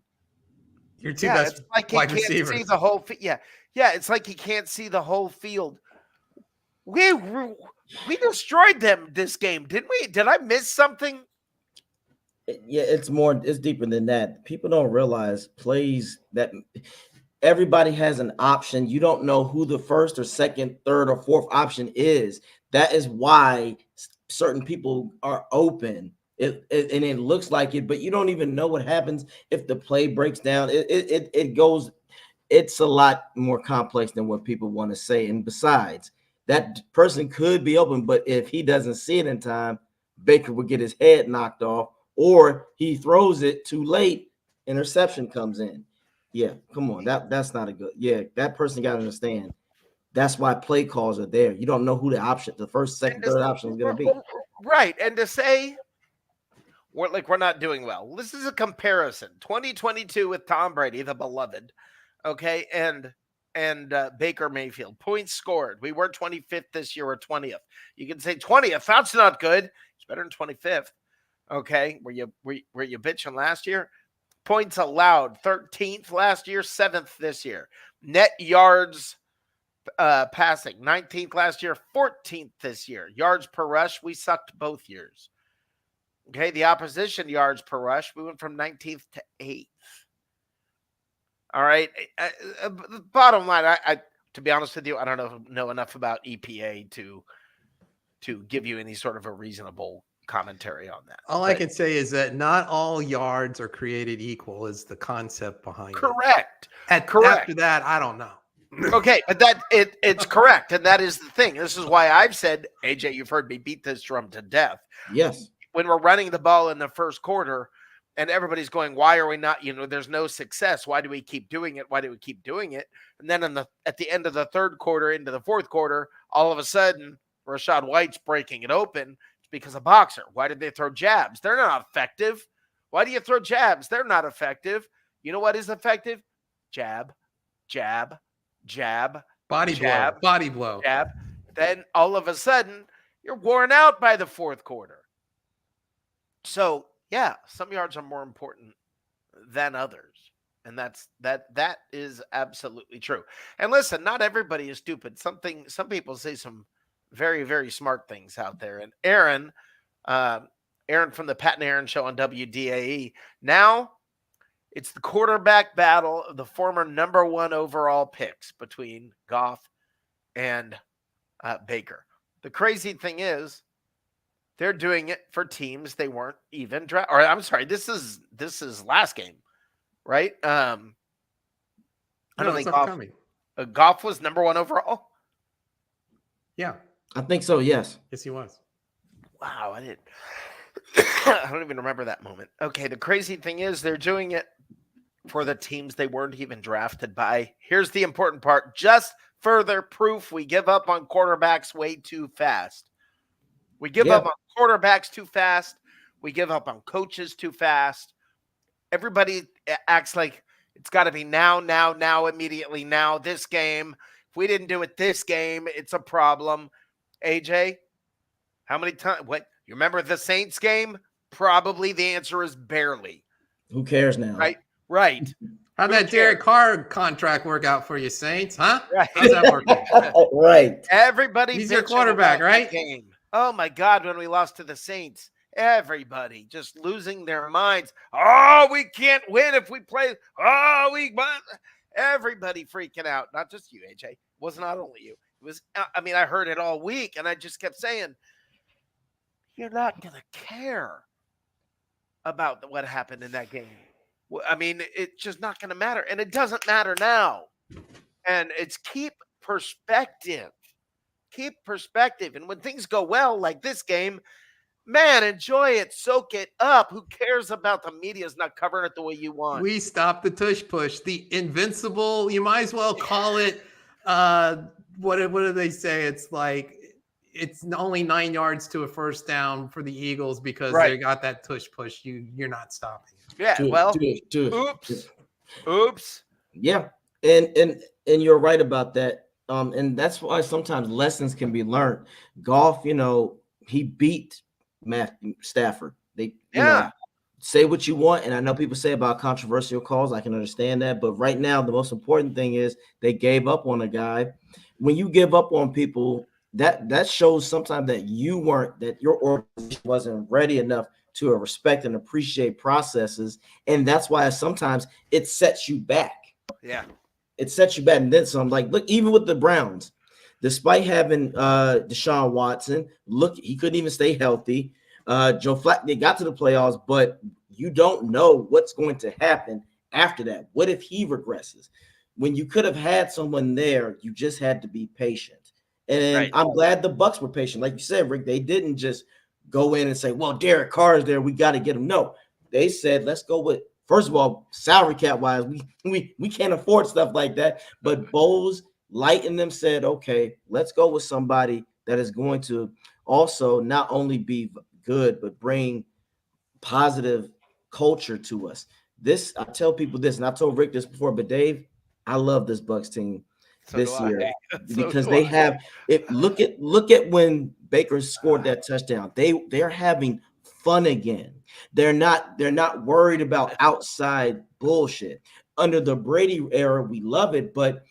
Your two best it's like he wide can't receivers. see the whole yeah, it's like he can't see the whole field. We destroyed them this game, didn't we? Did I miss something? Yeah, it's deeper than that. People don't realize plays that everybody has an option. You don't know who the first or second, third, or fourth option is. That is why certain people are open. And it looks like it, but you don't even know what happens if the play breaks down. It goes. It's a lot more complex than what people want to say. And besides, that person could be open, but if he doesn't see it in time, Baker would get his head knocked off. Or he throws it too late, interception comes in. Yeah, come on. That's not a good. Yeah, that person got to understand. That's why play calls are there. You don't know who the first, second, third option is going to be. Right. And to say we're not doing well. This is a comparison. 2022 with Tom Brady, the beloved. Okay. And Baker Mayfield. Points scored. We were 25th this year or 20th. You can say 20th. That's not good. It's better than 25th. Okay, were you bitching last year? Points allowed, 13th last year, 7th this year. Net yards passing, 19th last year, 14th this year. Yards per rush, we sucked both years. Okay, the opposition yards per rush, we went from 19th to 8th. All right, bottom line, I to be honest with you, I don't know enough about EPA to give you any sort of a reasonable commentary on that. All I can say is that not all yards are created equal is the concept behind correct. it. Correct. After that, I don't know. Okay, but it's correct. And that is the thing. This is why I've said, AJ, you've heard me beat this drum to death. Yes. When we're running the ball in the first quarter and everybody's going, why are we not, there's no success. Why do we keep doing it? Why do we keep doing it? And then at the end of the third quarter into the fourth quarter, all of a sudden, Rachaad White's breaking it open. Because a boxer. Why did they throw jabs? They're not effective. Why do you throw jabs? They're not effective. You know what is effective? Jab, jab, jab, Body jab, blow. Body blow. jab. Then all of a sudden, you're worn out by the fourth quarter. So, yeah, some yards are more important than others. And that is absolutely true. And listen, not everybody is stupid. Some people say some very, very smart things out there. And uh, Aaron from the Pat and Aaron show on WDAE. Now it's the quarterback battle of the former number one overall picks between Goff and Baker. The crazy thing is, they're doing it for teams they weren't even draft. Or I'm sorry, this is last game, right? I No, don't it's think upcoming. Goff was number one overall. Yeah. I think so. Yes. Yes, he was. Wow, I didn't. I don't even remember that moment. Okay, the crazy thing is they're doing it for the teams they weren't even drafted by. Here's the important part: just further proof we give up on quarterbacks way too fast. We give up on quarterbacks too fast. We give up on coaches too fast. Everybody acts like it's got to be now, immediately, now, this game. If we didn't do it this game, it's a problem. AJ, how many times? What, you remember the Saints game? Probably the answer is barely. Who cares now? Right. How'd Who that Derek Carr contract work out for you, Saints? Huh? Right. How's that working? Right. Everybody He's your bitching quarterback, about that right? game. Oh my God, when we lost to the Saints, everybody just losing their minds. Oh, we can't win if we play. Oh, everybody freaking out. Not just you, AJ. It was not only you. It was, I mean, I heard it all week and I just kept saying, you're not going to care about what happened in that game. I mean, it's just not going to matter. And it doesn't matter now. And it's keep perspective. Keep perspective. And when things go well, like this game, man, enjoy it. Soak it up. Who cares about the media's not covering it the way you want? We stopped the tush push. The invincible, you might as well call it, what do they say? It's like, it's only 9 yards to a first down for the Eagles because they got that tush push. You're not stopping it. Yeah, oops. Yeah, and you're right about that. And that's why sometimes lessons can be learned. Goff, he beat Matt Stafford. They, say what you want, and I know people say about controversial calls. I can understand that, but right now the most important thing is they gave up on a guy. When you give up on people, that shows sometimes that your organization wasn't ready enough to respect and appreciate processes, and that's why sometimes it sets you back. Yeah, it sets you back, and then some. Like, look, even with the Browns, despite having Deshaun Watson, look, he couldn't even stay healthy. Joe Flacco, they got to the playoffs, but you don't know what's going to happen after that. What if he regresses? When you could have had someone there, you just had to be patient. And I'm glad the Bucs were patient. Like you said, Rick, they didn't just go in and say, well, Derek Carr is there, we got to get him. No, they said, let's go with, first of all, salary cap wise, we can't afford stuff like that. But Bowles, Light, and them said, okay, let's go with somebody that is going to also not only be good, but bring positive culture to us. This, I tell people this, and I told Rick this before, but Dave, I love this Bucs team this year because they have it. Look at when Baker scored that touchdown. They're having fun again. They're not worried about outside bullshit. Under the Brady era, we love it, but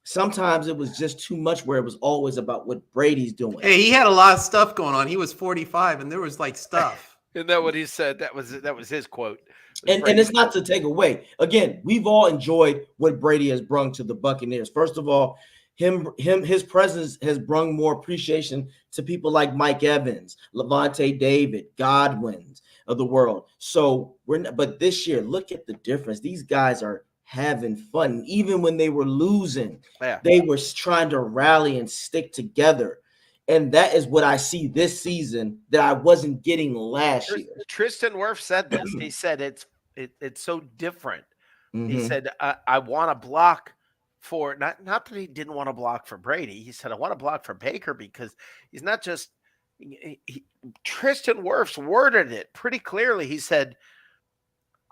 sometimes it was just too much where it was always about what Brady's doing. Hey, he had a lot of stuff going on. He was 45 and there was like stuff. Isn't that what he said? That was his quote. And it's not to take away. Again, we've all enjoyed what Brady has brought to the Buccaneers. First of all, his presence has brought more appreciation to people like Mike Evans, Levante David, Godwin's of the world. So but this year, look at the difference. These guys are having fun. Even when they were losing, they were trying to rally and stick together. And that is what I see this season that I wasn't getting last year. Tristan Wirf said this. He said it's so different. He said, I want to block for not that he didn't want to block for Brady. He said, I want to block for Baker because he's not just Tristan Wirfs worded it pretty clearly. He said,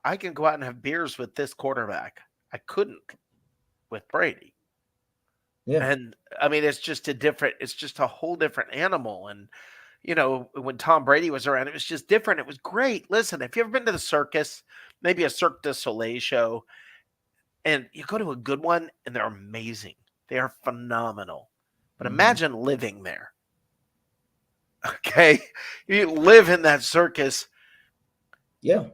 I can go out and have beers with this quarterback. I couldn't with Brady. Yeah. And I mean, it's just a whole different animal. And, when Tom Brady was around, it was just different. It was great. Listen, if you've ever been to the circus, maybe a Cirque du Soleil show, and you go to a good one and they're amazing. They are phenomenal. But imagine living there. Okay. You live in that circus. Yeah.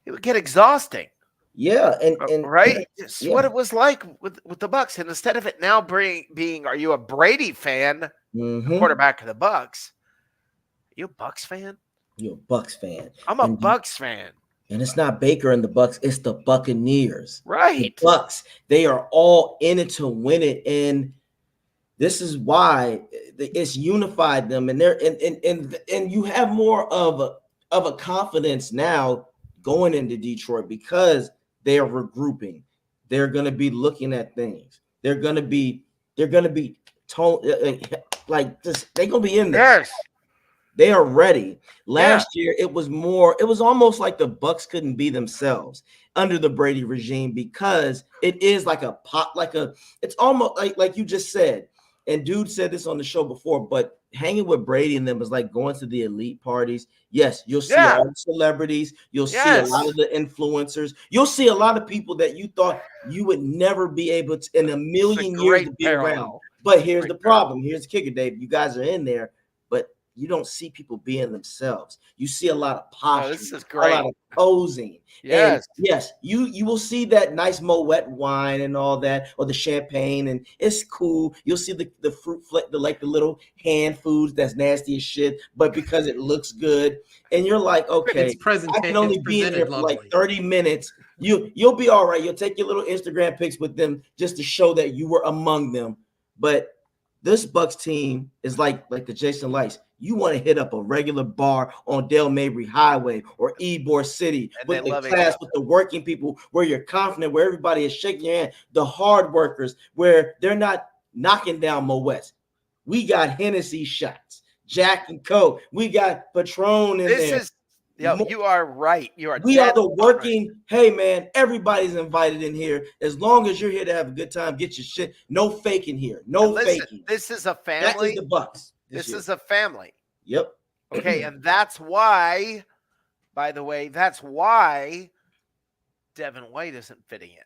It would get exhausting. Yeah. And right. It's yeah. what it was like with the Bucs. And instead of it now being, are you a Brady fan, quarterback of the Bucs? Are you a Bucs fan? You're a Bucs fan. I'm a Bucs fan. And it's not Baker and the Bucs, it's the Buccaneers. Right. The Bucs, they are all in it to win it. And this is why it's unified them. And they're and you have more of a confidence now going into Detroit because they are regrouping. They're going to be looking at things. They're going to be like this. They're going to be in there. Yes. They are ready. Last year, it was almost like the Bucs couldn't be themselves under the Brady regime because it is like it's almost like you just said. And dude said this on the show before, but hanging with Brady and them is like going to the elite parties. Yes, you'll see all the celebrities. You'll see a lot of the influencers. You'll see a lot of people that you thought you would never be able to in a million years to be around. But here's the problem. Here's the kicker, Dave. You guys are in there, but you don't see people being themselves. You see a lot of posture, this is great. A lot of posing. Yes. And yes, you will see that nice Moet wine and all that, or the champagne, and it's cool. You'll see the fruit the little hand foods that's nasty as shit, but because it looks good, and you're like, okay, I can only be in there for like 30 minutes. You'll be all right. You'll take your little Instagram pics with them just to show that you were among them. But this Bucs team is like the Jason Lights. You want to hit up a regular bar on Dale Mabry Highway or Ybor City with the class, with the working people, where you're confident, where everybody is shaking your hand, the hard workers, where they're not knocking down Moet. We got Hennessy shots, Jack and Coke. We got Patron in there. You are right. We are the working. Right. Hey, man, everybody's invited in here. As long as you're here to have a good time, get your shit. No faking here. No faking. This is a family. That is the Bucs. This is a family. Yep. Okay, and that's why, by the way, Devin White isn't fitting in.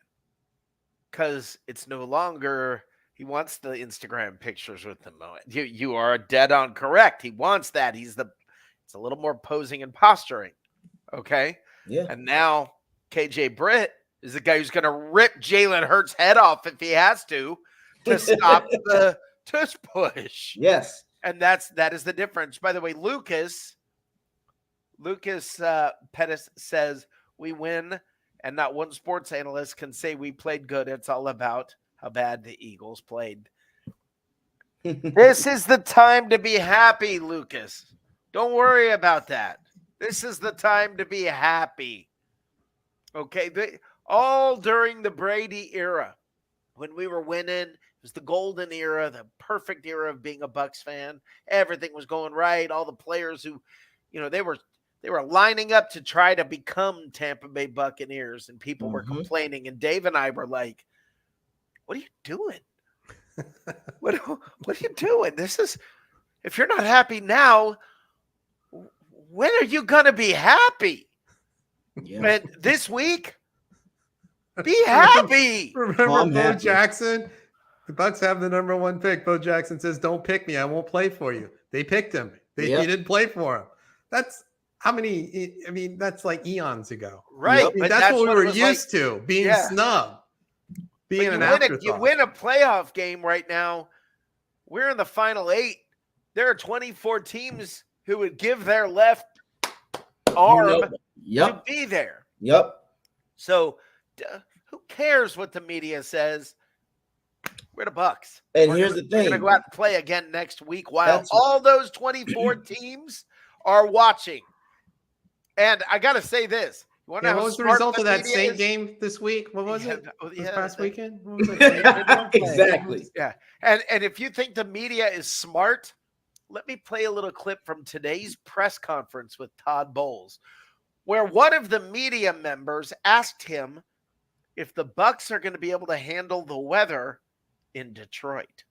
Because it's no longer, he wants the Instagram pictures with the Moet. You are dead on correct. He wants that. It's a little more posing and posturing. Okay? Yeah. And now KJ Britt is the guy who's going to rip Jalen Hurts' head off if he has to stop the tush push. Yes. And that is the difference. By the way, Lucas Pettis says we win, and not one sports analyst can say we played good. It's all about how bad the Eagles played. This is the time to be happy, Lucas. Don't worry about that. This is the time to be happy. Okay, all during the Brady era, when we were winning. It was the golden era, the perfect era of being a Bucs fan. Everything was going right. All the players who, they were lining up to try to become Tampa Bay Buccaneers, and people were complaining. And Dave and I were like, "What are you doing? What are you doing? If you're not happy now, when are you gonna be happy?" Yeah. And this week, be happy. Remember Bo Jackson? The Bucs have the number 1 pick. Bo Jackson says, "Don't pick me. I won't play for you." They picked him. He didn't play for him. That's how many? I mean, that's like eons ago. Right. I mean, that's what we were used to, being snubbed, being an afterthought. You win a playoff game right now. We're in the final 8. There are 24 teams who would give their left arm to be there. Yep. So who cares what the media says? We're the Bucs. And here's the thing. We're going to go out and play again next week while all those 24 teams are watching. And I got to say this. What was the result of that Saint game this week? What was it? This past weekend? What was it? Exactly. Yeah. And if you think the media is smart, let me play a little clip from today's press conference with Todd Bowles, where one of the media members asked him if the Bucs are going to be able to handle the weather in Detroit.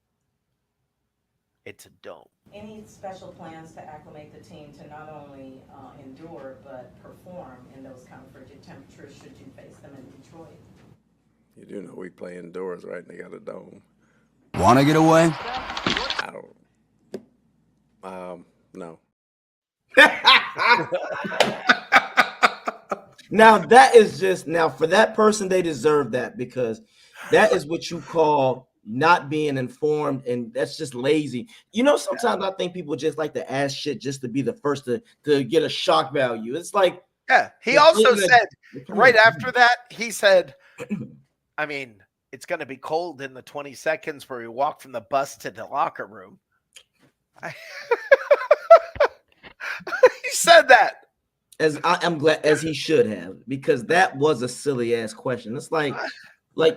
It's a dome. Any special plans to acclimate the team to not only endure but perform in those kind of frigid temperatures should you face them in Detroit? You do know we play indoors, right? And they got a dome. Want to get away? I don't. No. Now that is just for that person, they deserve that, because that is what you call not being informed, and that's just lazy. Sometimes I think people just like to ask shit just to be the first to get a shock value. It's like, yeah. He also said right after that, he said, I mean, it's going to be cold in the 20 seconds where we walk from the bus to the locker room. He said that. I'm glad, as he should have, because that was a silly ass question. It's like,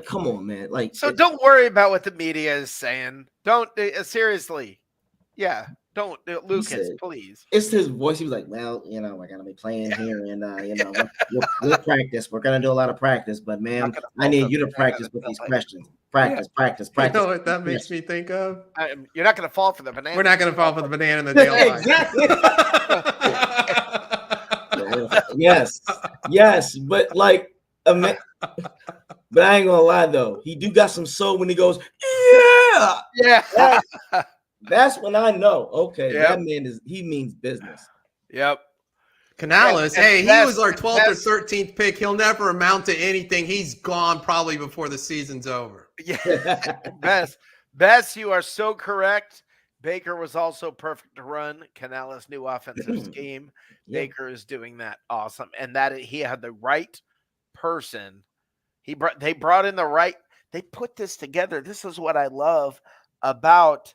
come on, man. So don't worry about what the media is saying. Don't seriously. Yeah. Don't, Lucas, please. It's his voice. He was like, well, we're going to be playing here, and, we'll practice. We're going to do a lot of practice, but, man, I need you to practice with these questions. Practice. You know what that makes me think of? You're not going to fall for the banana. We're not going to fall for the banana in the taillight. Exactly. Yes, but but I ain't gonna lie though, he do got some soul when he goes, yeah. That's when I know, okay, that man he means business. Yep. Canales, he was our 12th or 13th pick. He'll never amount to anything. He's gone probably before the season's over. Yeah. Bess, you are so correct. Baker was also perfect to run Canales' new offensive scheme. Baker is doing that awesome, and that he had the right person. They brought in the right. They put this together. This is what I love about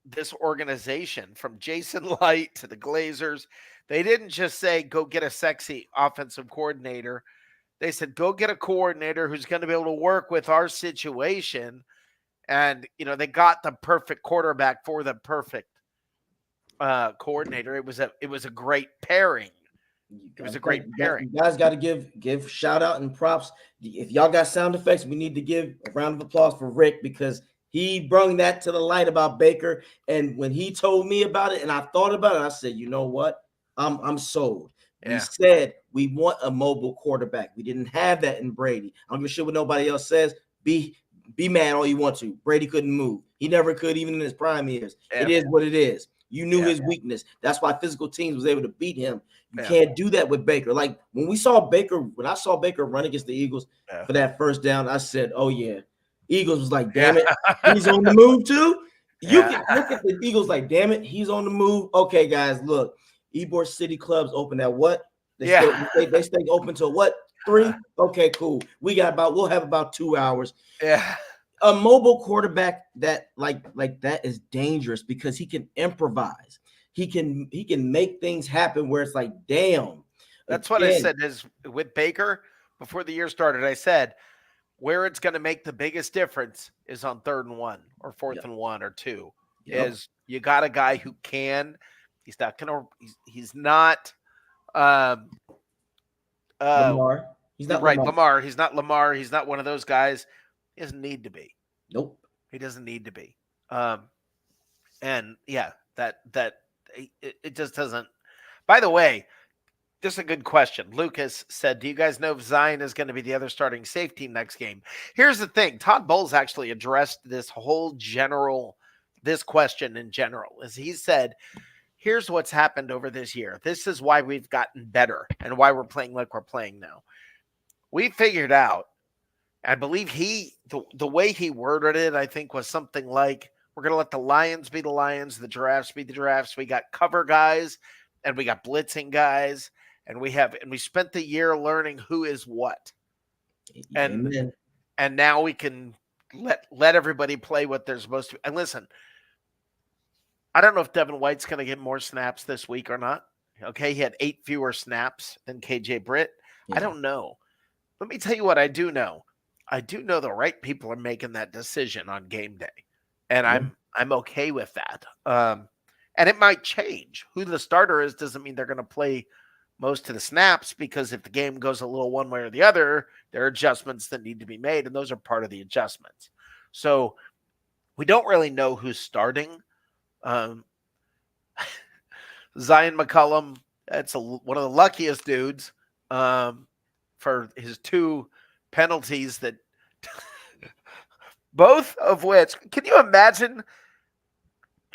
this organization, from Jason Light to the Glazers. They didn't just say, go get a sexy offensive coordinator. They said, go get a coordinator who's going to be able to work with our situation. And, they got the perfect quarterback for the perfect coordinator. It was a great pairing. It was a great pairing. You guys got to give shout out and props. If y'all got sound effects, we need to give a round of applause for Rick, because he brought that to the light about Baker. And when he told me about it and I thought about it, I said, you know what? I'm sold. Yeah. We said we want a mobile quarterback. We didn't have that in Brady. I don't give a shit what nobody else says. Be mad all you want to. Brady couldn't move. He never could, even in his prime years. Yeah. It is what it is. You knew his weakness. That's why physical teams was able to beat him. You can't do that with Baker. Like when I saw Baker run against the Eagles for that first down, I said, oh yeah. Eagles was like, damn it, he's on the move too. You can look at the Eagles like, damn it, he's on the move. Okay, guys, look, Ybor City clubs open at what? They stay open till what? 3? Okay, cool. We'll have about 2 hours. Yeah. A mobile quarterback that like that is dangerous, because he can improvise. He can make things happen where it's like, damn. That's what I said is with Baker before the year started. I said where it's going to make the biggest difference is on 3rd and 1 or 4th and 1 or 2. Is you got a guy who can. He's not going to. He's not. Lamar. He's not right. Lamar. He's not Lamar. He's not one of those guys. He doesn't need to be. Nope. He doesn't need to be. And yeah, that it just doesn't. By the way, this is a good question. Lucas said, do you guys know if Zion is going to be the other starting safety next game? Here's the thing. Todd Bowles actually addressed this question in general, as he said, here's what's happened over this year. This is why we've gotten better and why we're playing like we're playing now. We figured out, I believe the way he worded it, I think, was something like, we're going to let the Lions be the Lions, the Giraffes be the Giraffes. We got cover guys and we got blitzing guys, and we spent the year learning who is what. And now we can let everybody play what they're supposed to. And listen, I don't know if Devin White's going to get more snaps this week or not. Okay, he had 8 fewer snaps than KJ Britt. Yeah. I don't know. Let me tell you what I do know. I do know the right people are making that decision on game day, and I'm okay with that. And it might change. Who the starter is doesn't mean they're going to play most of the snaps, because if the game goes a little one way or the other, there are adjustments that need to be made, and those are part of the adjustments. So we don't really know who's starting. Um, Zion McCollum, that's one of the luckiest dudes for his 2 penalties that both of which, can you imagine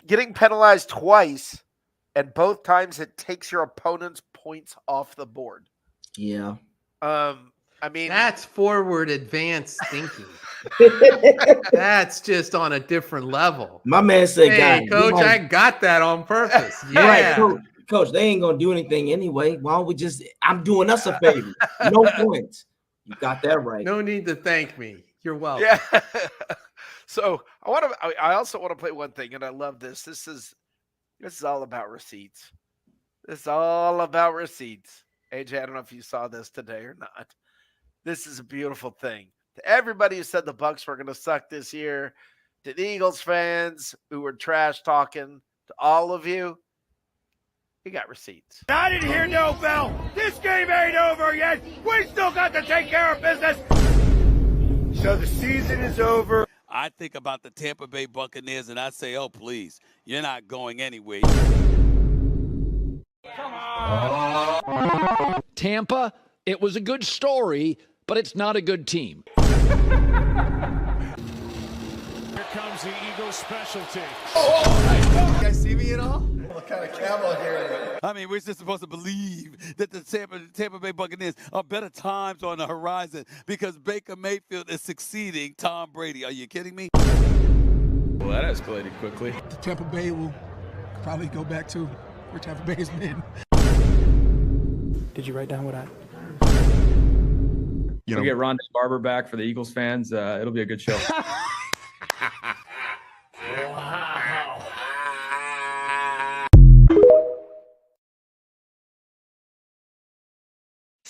getting penalized twice and both times it takes your opponent's points off the board? Yeah. I mean, That's forward advanced thinking. That's just on a different level. My man said, Hey, "Guys, coach, I got that on purpose." right, Yeah. coach, they ain't gonna do anything anyway. Why don't we just? I'm doing us a favor. No points. You got that right. No need to thank me. You're welcome. yeah. So I also want to play one thing, and I love this. This is all about receipts. It's all about receipts. AJ, I don't know if you saw this today or not. This is a beautiful thing. To everybody who said the Bucs were going to suck this year, to the Eagles fans who were trash talking, to all of you, you got receipts. I didn't hear no bell. This game ain't over yet. We still got to take care of business. So the season is over. I think about the Tampa Bay Buccaneers and I say, oh, please, you're not going anywhere. Tampa, it was a good story, but it's not a good team. Here comes the Eagles specialty. You guys see me at all? What kind of camel here? I mean, we're just supposed to believe that the Tampa Bay Buccaneers are better times on the horizon because Baker Mayfield is succeeding Tom Brady. Are you kidding me? Well, that escalated quickly. Tampa Bay will probably go back to where Tampa Bay has been. Did you write down what I... We'll get Rondé Barber back for the Eagles fans. It'll be a good show.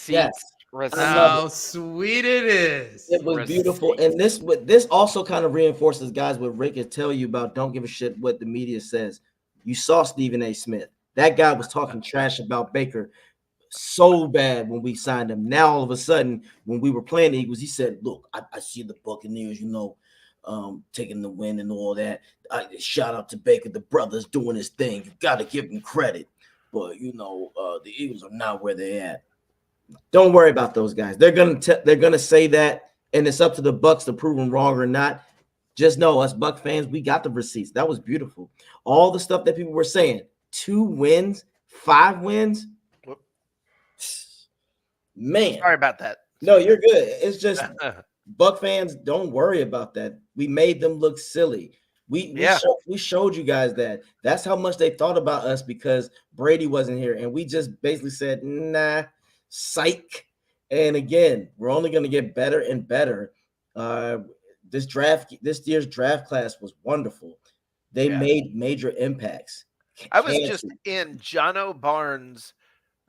Yes. How sweet it is. It was beautiful. And this also kind of reinforces, guys, what Rick is telling you about don't give a shit what the media says. You saw Stephen A. Smith. That guy was talking trash about Baker so bad when we signed him. Now, all of a sudden, when we were playing the Eagles, he said, look, I see the Buccaneers, taking the win and all that. Shout out to Baker, the brothers doing his thing. You got to give him credit. But, the Eagles are not where they're at. Don't worry about those guys. They're gonna say that, and it's up to the Bucs to prove them wrong or not. Just know, us Buc fans, we got the receipts. That was beautiful. All the stuff that people were saying, 2 wins, 5 wins. Man, sorry about that. No, you're good. It's just Buc fans, don't worry about that. We made them look silly. We showed you guys that. That's how much they thought about us because Brady wasn't here, and we just basically said, nah. Psych. And again, we're only going to get better and better. This year's draft class was wonderful. They made major impacts. I was just in Jono Barnes.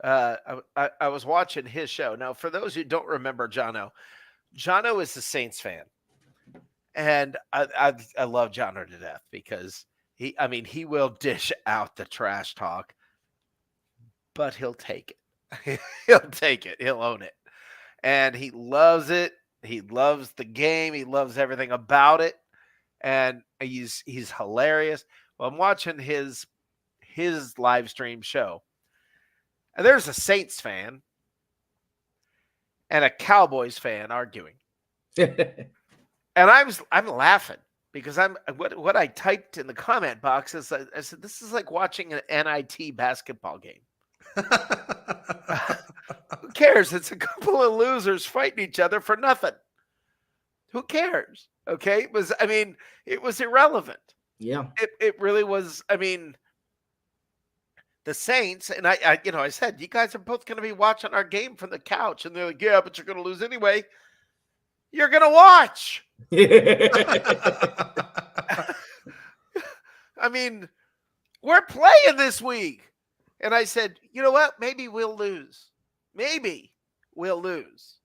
I was watching his show. Now, for those who don't remember Jono is a Saints fan. And I love Jono to death because he will dish out the trash talk, but he'll take it. He'll take it. He'll own it. And he loves it. He loves the game. He loves everything about it. And he's hilarious. Well, I'm watching his live stream show. And there's a Saints fan and a Cowboys fan arguing. And I'm laughing because what I typed in the comment box is I said this is like watching an NIT basketball game. Who cares? It's a couple of losers fighting each other for nothing. Who cares? Okay. It was irrelevant. Yeah. It really was. The Saints, and I said, you guys are both going to be watching our game from the couch. And they're like, yeah, but you're going to lose anyway. You're going to watch. We're playing this week. And I said, you know what? Maybe we'll lose. Maybe we'll lose.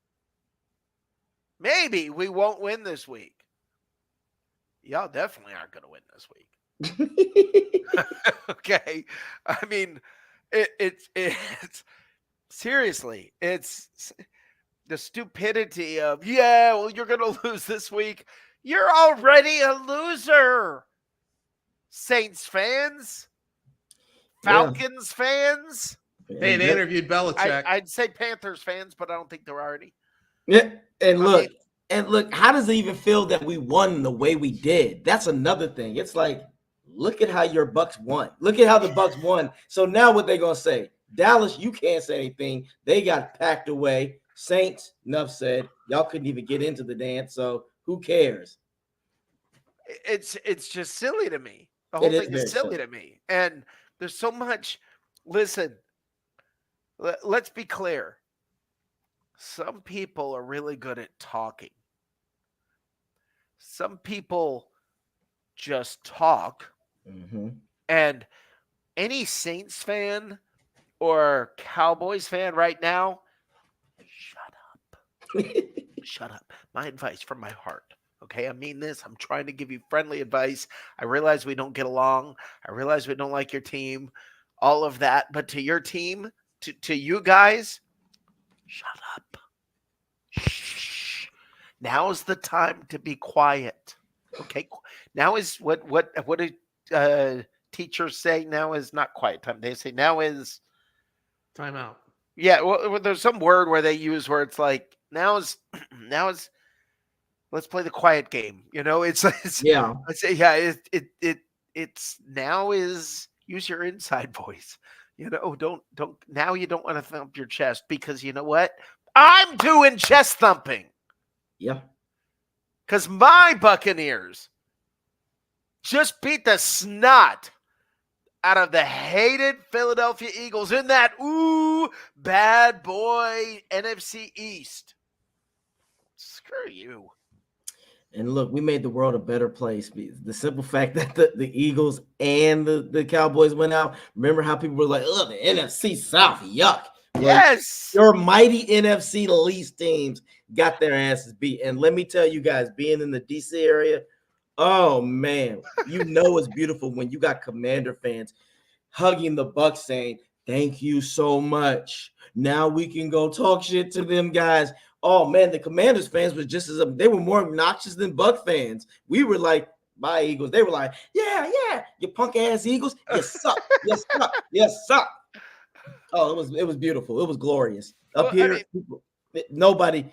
Maybe we won't win this week. Y'all definitely aren't going to win this week. Okay. It's seriously, it's the stupidity of, you're going to lose this week. You're already a loser. Saints fans, Yeah. Falcons fans. Hey, they interviewed Belichick. I'd say Panthers fans, but I don't think they're already. Yeah. And I look, mean, how does it even feel that we won the way we did? That's another thing. It's like, look at how your Bucks won. Look at how the Bucks won. So now what they gonna say? Dallas, you can't say anything. They got packed away. Saints, enough said. Y'all couldn't even get into the dance. So who cares? it's just silly to me. The whole thing is silly to me. And there's so much. Listen, let's be clear. Some people are really good at talking. Some people just talk. Mm-hmm. And any Saints fan or Cowboys fan right now, shut up. Shut up. My advice from my heart. Okay, I mean this. I'm trying to give you friendly advice. I realize we don't get along. I realize we don't like your team, all of that. But to your team, to you guys, shut up. Shh. Now is the time to be quiet. Okay, now is what do teachers say? Now is not quiet time. They say now is timeout. Yeah, well, there's some word where they use where it's like now is let's play the quiet game. You know, it's yeah. It's now is use your inside voice. You know, don't now you don't want to thump your chest because you know what? I'm doing chest thumping. Yeah. Because my Buccaneers just beat the snot out of the hated Philadelphia Eagles in that bad boy NFC East. Screw you. And look, we made the world a better place. The simple fact that the Eagles and the Cowboys went out. Remember how people were like, "Oh, the NFC South, yuck." Well, yes. Your mighty NFC least teams got their asses beat. And let me tell you guys, being in the DC area, oh man, you know it's beautiful when you got Commander fans hugging the Bucs saying, "Thank you so much. Now we can go talk shit to them guys." Oh man, the Commanders fans was just as they were more obnoxious than Buck fans. We were like, "Bye Eagles." They were like, "Yeah, you punk ass Eagles, you suck, you suck, you suck." Oh, it was beautiful. It was glorious. Up here, people, nobody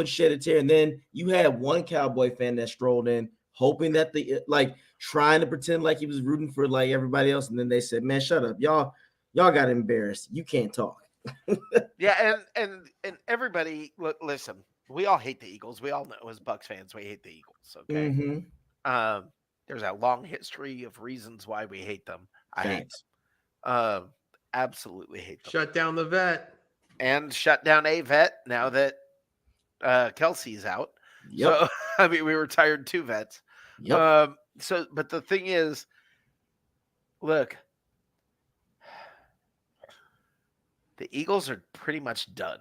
shed a tear. And then you had one Cowboy fan that strolled in, hoping that trying to pretend like he was rooting for like everybody else. And then they said, "Man, shut up, y'all got embarrassed. You can't talk." Yeah, and everybody listen. We all hate the Eagles. We all know as Bucs fans, we hate the Eagles. Okay. Mm-hmm. There's a long history of reasons why we hate them. I hate them. Absolutely hate them. Shut down the vet. And shut down a vet now that Kelsey's out. Yep. So I mean, we retired 2 vets. Yep. But the thing is, look, the Eagles are pretty much done.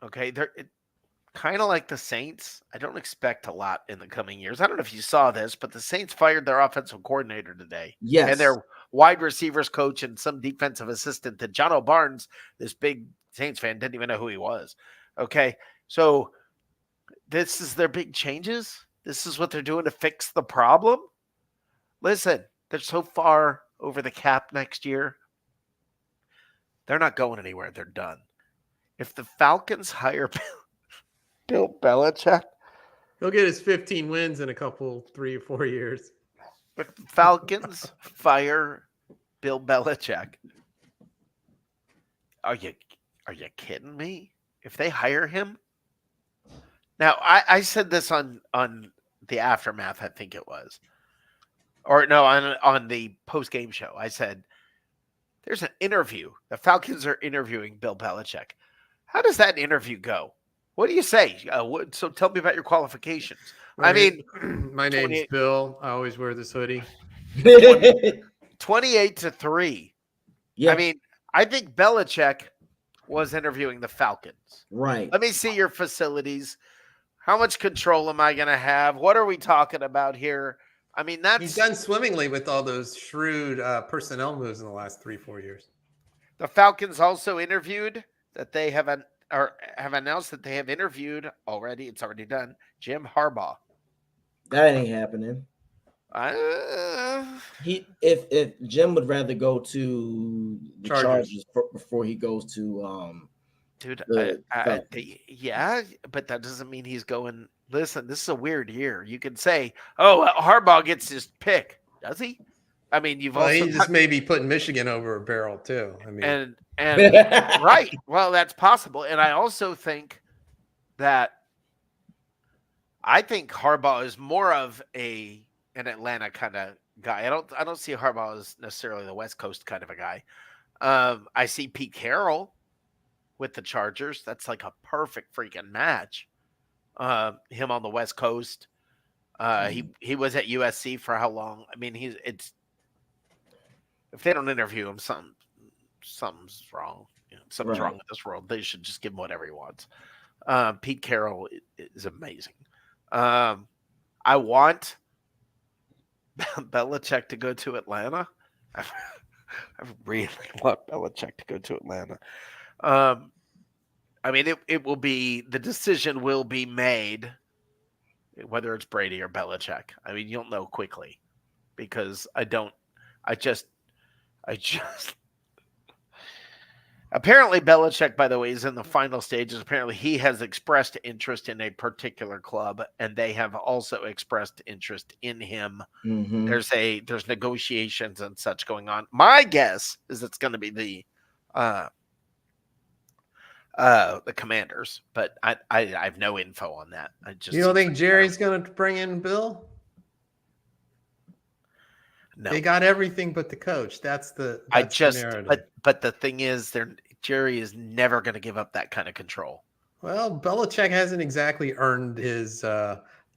Okay, they're kind of like the Saints. I don't expect a lot in the coming years. I don't know if you saw this, but the Saints fired their offensive coordinator today. Yes. And their wide receivers coach and some defensive assistant that John O'Barnes, this big Saints fan, didn't even know who he was. Okay, so this is their big changes. This is what they're doing to fix the problem. Listen, they're so far over the cap next year. They're not going anywhere. They're done. If the Falcons hire Bill Belichick, he'll get his 15 wins in a couple, 3 or 4 years. If the Falcons fire Bill Belichick, are you kidding me? If they hire him, now I said this on the Aftermath, I think it was, or no, on the post game show. I said there's an interview. The Falcons are interviewing Bill Belichick. How does that interview go? What do you say? So tell me about your qualifications. I mean, my name's Bill. I always wear this hoodie. 28-3. Yeah. I mean, I think Belichick was interviewing the Falcons. Right. Let me see your facilities. How much control am I going to have? What are we talking about here? I mean, he's done swimmingly with all those shrewd personnel moves in the last 3-4 years. The Falcons also interviewed that they have announced that they have interviewed already. It's already done. Jim Harbaugh. That ain't happening. If Jim would rather go to the Chargers before he goes to dude, Falcons. yeah, but that doesn't mean he's going. Listen, this is a weird year. You could say, "Oh, Harbaugh gets his pick." Does he? I mean, you've also he just maybe putting Michigan over a barrel too. I mean, and right. Well, that's possible. And I also think that Harbaugh is more of an Atlanta kind of guy. I don't see Harbaugh as necessarily the West Coast kind of a guy. I see Pete Carroll with the Chargers. That's like a perfect freaking match. Him on the West Coast. He was at USC for how long? I mean, if they don't interview him, something's wrong. Something's wrong with this world. They should just give him whatever he wants. Pete Carroll is amazing. I want Belichick to go to Atlanta. I really want Belichick to go to Atlanta. I mean, it will be, the decision will be made whether it's Brady or Belichick. I mean, you'll know quickly because apparently Belichick, by the way, is in the final stages. Apparently he has expressed interest in a particular club and they have also expressed interest in him. Mm-hmm. There's negotiations and such going on. My guess is it's going to be the Commanders, but I have no info on that. You don't think Jerry's going to bring in Bill? No. They got everything but the coach. That's the narrative. But the thing is, Jerry is never going to give up that kind of control. Well, Belichick hasn't exactly earned his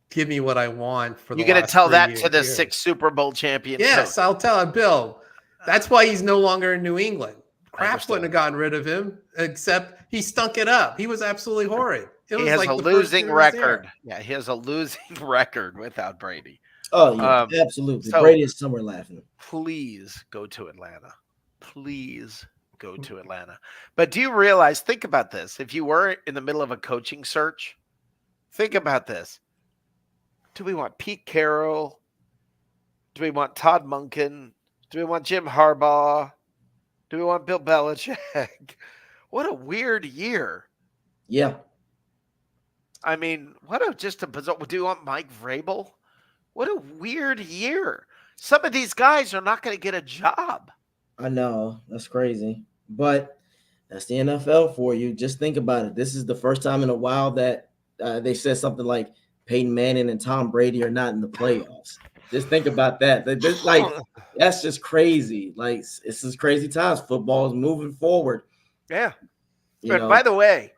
give me what I want for the last 3 years. You're going to tell that to the 6 Super Bowl champion? Yes, coach. I'll tell him, Bill. That's why he's no longer in New England. Kraft wouldn't have gotten rid of him, except he stunk it up. He was absolutely horrid. He has a losing record. Yeah, he has a losing record without Brady. Oh, yeah, absolutely. So Brady is somewhere laughing. Please go to Atlanta. Please go to Atlanta. But do you realize, think about this. If you were in the middle of a coaching search, think about this. Do we want Pete Carroll? Do we want Todd Monken? Do we want Jim Harbaugh? Do we want Bill Belichick? What a weird year. Yeah. I mean, do you want Mike Vrabel? What a weird year. Some of these guys are not going to get a job. I know. That's crazy. But that's the NFL for you. Just think about it. This is the first time in a while that they said something like Peyton Manning and Tom Brady are not in the playoffs. Just think about that. That's just crazy. Like, it's just crazy times. Football is moving forward. Yeah. And by the way,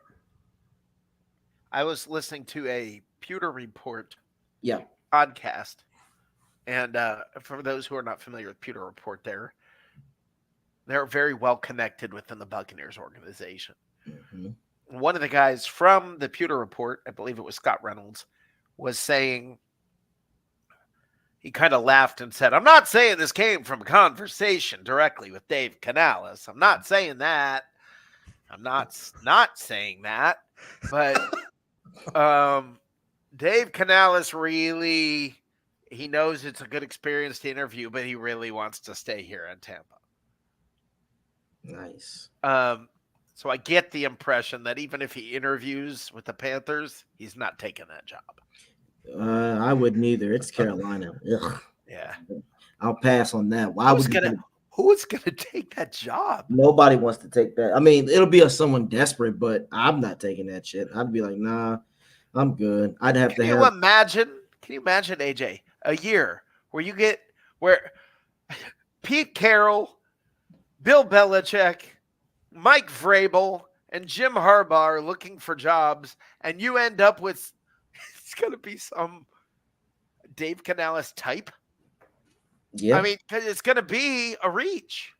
I was listening to a Pewter Report podcast. And for those who are not familiar with Pewter Report, they're very well connected within the Buccaneers organization. Mm-hmm. One of the guys from the Pewter Report, I believe it was Scott Reynolds, was saying, he kind of laughed and said, I'm not saying this came from conversation directly with Dave Canales. I'm not saying that. I'm not saying that. But Dave Canales really, he knows it's a good experience to interview, but he really wants to stay here in Tampa. Nice. So I get the impression that even if he interviews with the Panthers, he's not taking that job. I wouldn't either. It's Carolina. Ugh. Yeah. I'll pass on that. Who's gonna take that job? Nobody wants to take that. I mean, it'll be someone desperate, but I'm not taking that shit. I'd be like, nah, I'm good. I'd have Can you imagine, AJ, a year where Pete Carroll, Bill Belichick, Mike Vrabel, and Jim Harbaugh are looking for jobs, and you end up with it's gonna be some Dave Canales type. Yeah, I mean, because it's gonna be a reach.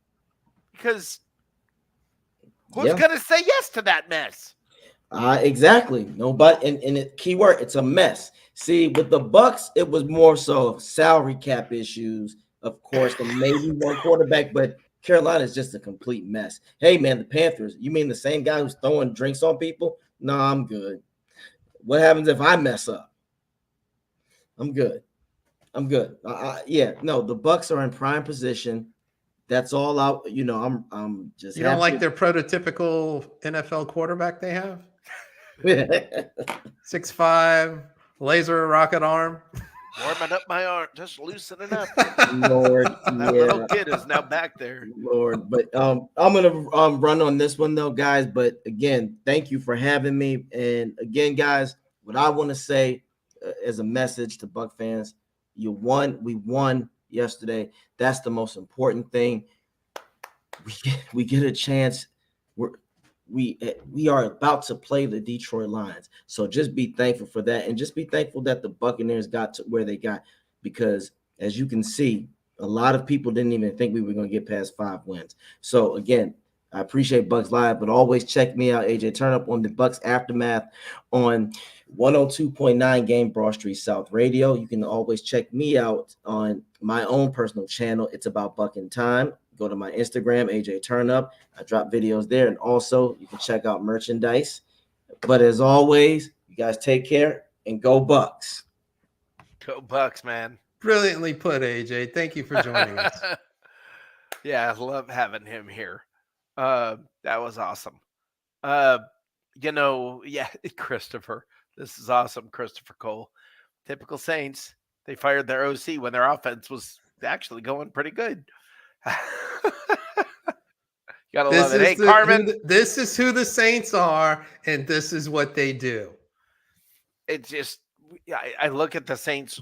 Because who's gonna say yes to that mess? Exactly. Nobody. And keyword, it's a mess. See, with the Bucs, it was more so salary cap issues, of course, and maybe one quarterback, but Carolina is just a complete mess. Hey, man, the Panthers, you mean the same guy who's throwing drinks on people? No, I'm good. What happens if I mess up? I'm good. Yeah, no, the Bucs are in prime position. That's all out. I'm just You don't like happy. their prototypical NFL quarterback they have? 6'5", laser rocket arm. Warming up my arm, just loosening up. Lord, That little kid is now back there. Lord, but I'm gonna run on this one though, guys. But again, thank you for having me. And again, guys, what I want to say as a message to Buck fans: we won yesterday. That's the most important thing. We get a chance. We are about to play the Detroit Lions, so just be thankful for that, and just be thankful that the Buccaneers got to where they got, because as you can see, a lot of people didn't even think we were going to get past 5 wins. So again, I appreciate Bucks Live, but always check me out, AJ Turnup, on the Bucks Aftermath on 102.9 Game Broad Street South Radio. You can always check me out on my own personal channel. It's about Buck in Time. Go to my Instagram, AJ Turnup. I drop videos there, and also you can check out merchandise. But as always, you guys take care and go Bucks. Go Bucks, man. Brilliantly put, AJ. Thank you for joining us. Yeah, I love having him here. That was awesome. Yeah, Christopher. This is awesome, Christopher Cole. Typical Saints. They fired their OC when their offense was actually going pretty good. Gotta love it. Hey, Carmen. This is who the Saints are, and this is what they do. It just, I look at the Saints.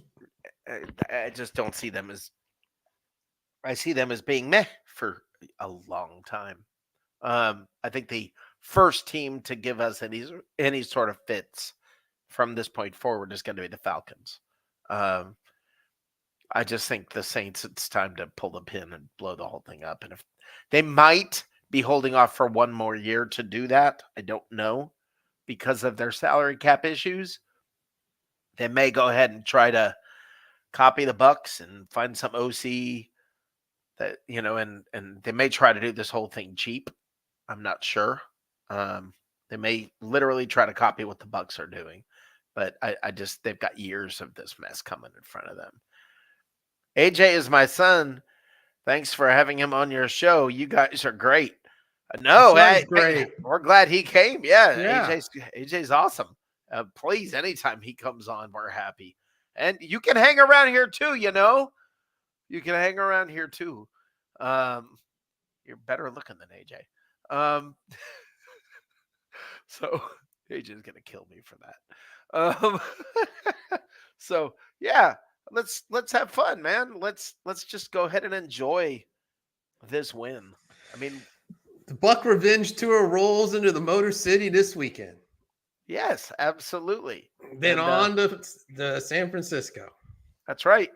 I just don't see them as. I see them as being meh for a long time. I think the first team to give us any sort of fits from this point forward is going to be the Falcons. I just think the Saints, it's time to pull the pin and blow the whole thing up. And if they might be holding off for one more year to do that, I don't know, because of their salary cap issues. They may go ahead and try to copy the Bucs and find some OC that, and they may try to do this whole thing cheap. I'm not sure. They may literally try to copy what the Bucs are doing, but I just, they've got years of this mess coming in front of them. AJ is my son. Thanks for having him on your show. You guys are great. No, great. We're glad he came. Yeah. AJ's awesome. Please, anytime he comes on, we're happy. And you can hang around here too, You can hang around here too. You're better looking than AJ. So AJ's gonna kill me for that. So yeah, let's have fun, man. Let's just go ahead and enjoy this win. I mean, the Buck Revenge Tour rolls into the Motor City this weekend. Yes, absolutely. Then on to San Francisco. That's right.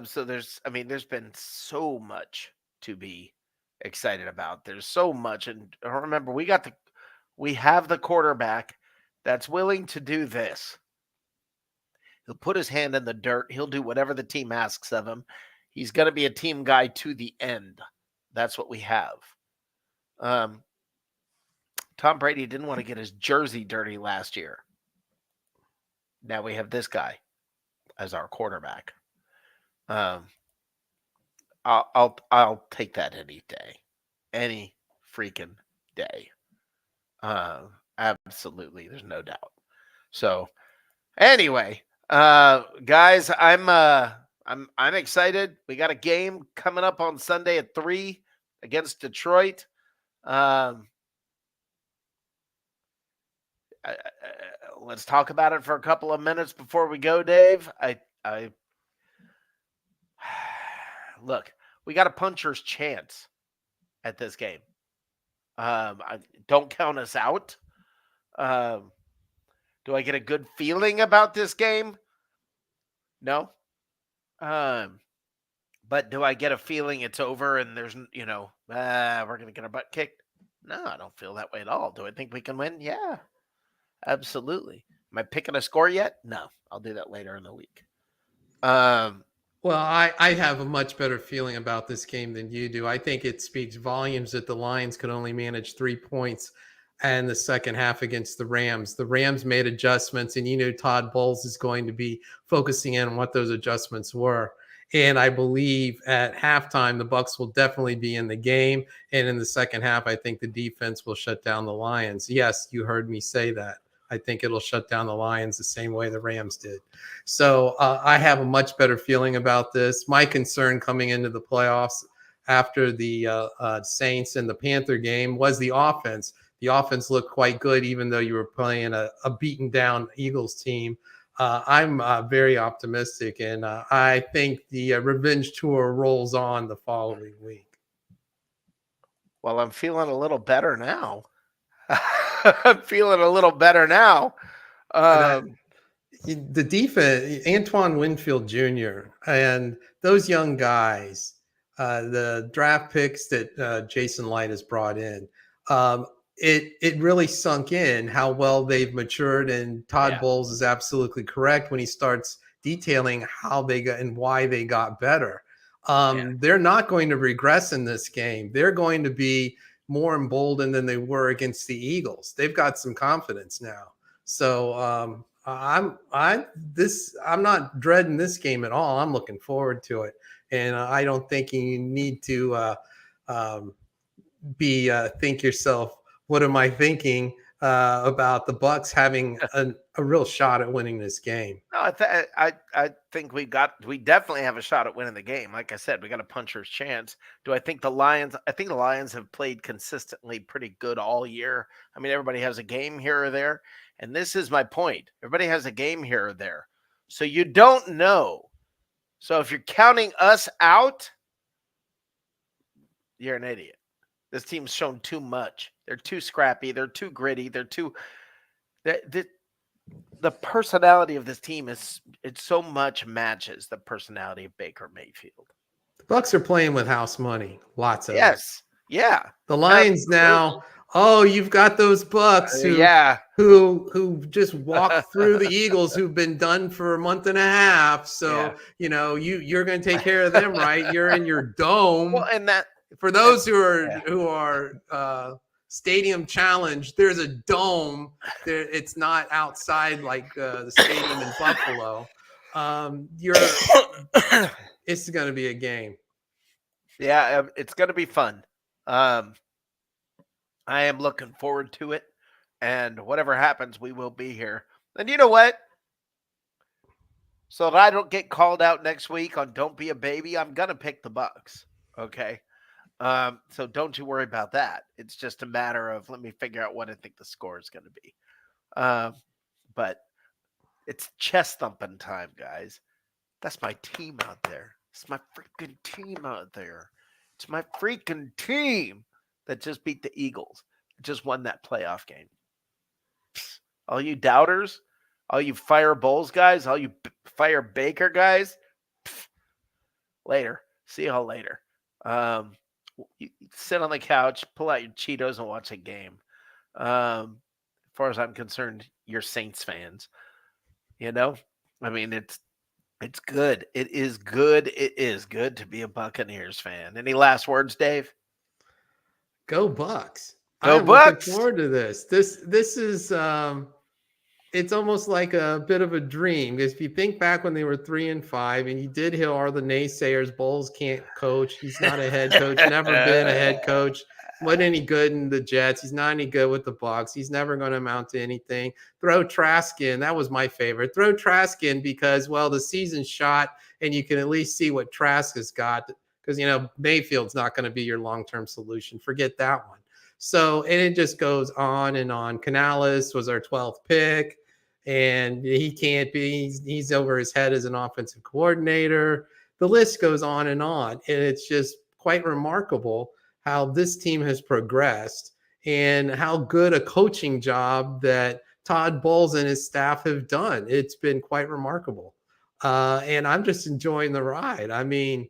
So there's been so much to be excited about. There's so much, and remember, we have the quarterback that's willing to do this. He'll put his hand in the dirt. He'll do whatever the team asks of him. He's going to be a team guy to the end. That's what we have. Tom Brady didn't want to get his jersey dirty last year. Now we have this guy as our quarterback. I'll take that any day, any freaking day. Absolutely, there's no doubt. So, anyway, guys, I'm excited. We got a game coming up on Sunday at 3 against Detroit. Let's talk about it for a couple of minutes before we go, Dave. Look, we got a puncher's chance at this game. Don't count us out. Do I get a good feeling about this game? No. But do I get a feeling it's over and there's, we're going to get our butt kicked? No, I don't feel that way at all. Do I think we can win? Yeah, absolutely. Am I picking a score yet? No, I'll do that later in the week. Well, I have a much better feeling about this game than you do. I think it speaks volumes that the Lions could only manage 3 points and the second half against the Rams. The Rams made adjustments, and Todd Bowles is going to be focusing in on what those adjustments were. And I believe at halftime, the Bucs will definitely be in the game. And in the second half, I think the defense will shut down the Lions. Yes, you heard me say that. I think it'll shut down the Lions the same way the Rams did. So I have a much better feeling about this. My concern coming into the playoffs after the Saints and the Panther game was the offense. The offense looked quite good, even though you were playing a beaten down Eagles team. I'm very optimistic, and I think the revenge tour rolls on the following week. Well, I'm feeling a little better now. I'm feeling a little better now. The defense, Antoine Winfield Jr. and those young guys, the draft picks that Jason Light has brought in, it really sunk in how well they've matured. And Todd Bowles is absolutely correct when he starts detailing how they got and why they got better. They're not going to regress in this game. They're going to be more emboldened than they were against the Eagles. They've got some confidence now. So I'm not dreading this game at all. I'm looking forward to it, and I don't think you need to think yourself, what am I thinking about the Bucs having a real shot at winning this game? No, I think we definitely have a shot at winning the game. Like I said, we got a puncher's chance. Do I think the Lions? I think the Lions have played consistently pretty good all year. I mean, everybody has a game here or there, and this is my point. Everybody has a game here or there, so you don't know. So if you're counting us out, you're an idiot. This team's shown too much. They're too scrappy. They're too gritty. They're too. The personality of this team it so much matches the personality of Baker Mayfield. The Bucs are playing with house money, lots of it. Yeah. The Lions now. Oh, you've got those Bucs who just walked through the Eagles, who've been done for a month and a half. So you're going to take care of them, right? You're in your dome. Well, and that for those who are stadium challenged, there's a dome. It's not outside like the stadium in Buffalo. It's going to be a game. Yeah, it's going to be fun. I am looking forward to it, and whatever happens, we will be here. And you know what? So that I don't get called out next week on "Don't Be a Baby," I'm gonna pick the Bucs. Okay. So don't you worry about that. It's just a matter of let me figure out what I think the score is going to be. But it's chest thumping time, guys. That's my team out there. It's my freaking team out there. It's my freaking team that just beat the Eagles. Just won that playoff game. All you doubters, all you fire Bowles guys, all you fire Baker guys, later. See y'all later. You sit on the couch, pull out your Cheetos, and watch a game. As far as I'm concerned, you're Saints fans. You know, I mean, it's good. It is good. It is good to be a Buccaneers fan. Any last words, Dave? Go Bucs! Go I'm Bucs! Looking forward to this. This is it's almost like a bit of a dream, because if you think back when they were 3-5, and you did hear all the naysayers, Bowles can't coach. He's not a head coach. Never been a head coach. Wasn't any good in the Jets. He's not any good with the Bucs. He's never going to amount to anything. Throw Trask in. That was my favorite. Throw Trask in because, well, the season's shot, and you can at least see what Trask has got. Because, Mayfield's not going to be your long-term solution. Forget that one. So, and it just goes on and on. Canales was our 12th pick, and he can't be. He's over his head as an offensive coordinator. The list goes on, and it's just quite remarkable how this team has progressed and how good a coaching job that Todd Bowles and his staff have done. It's been quite remarkable. And I'm just enjoying the ride. I mean,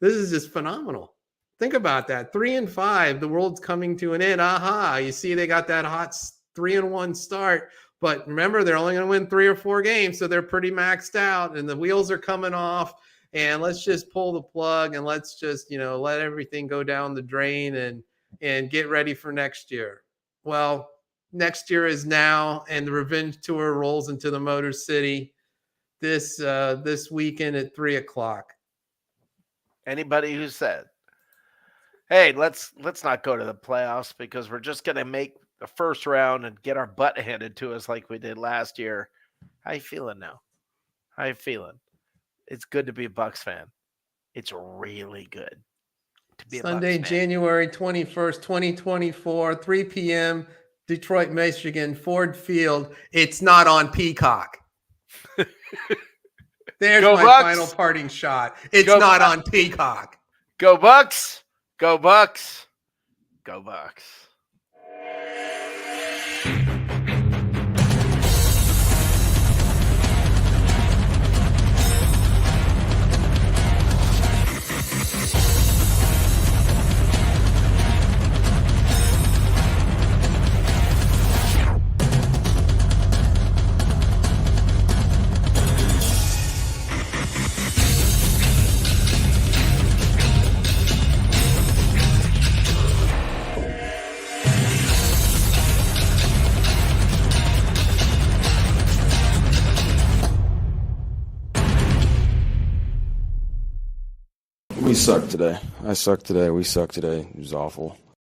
this is just phenomenal. Think about that. 3-5, the world's coming to an end. Aha. You see, they got that hot 3-1 start. But remember, they're only going to win 3 or 4 games, so they're pretty maxed out, and the wheels are coming off. And let's just pull the plug, and let's just, let everything go down the drain and get ready for next year. Well, next year is now, and the revenge tour rolls into the Motor City this weekend at 3:00. Anybody who said, hey, let's not go to the playoffs because we're just going to make the first round and get our butt handed to us like we did last year. How you feeling now? How you feeling? It's good to be a Bucs fan. It's really good to be Sunday, a Bucs fan. January 21st, 2024, 3 p.m., Detroit, Michigan, Ford Field. It's not on Peacock. There's Go my Bucs. final parting shot. It's Go not Bucs. on Peacock. Go Bucs. Go Bucs. Go Bucs. We sucked today. I sucked today. We sucked today. It was awful.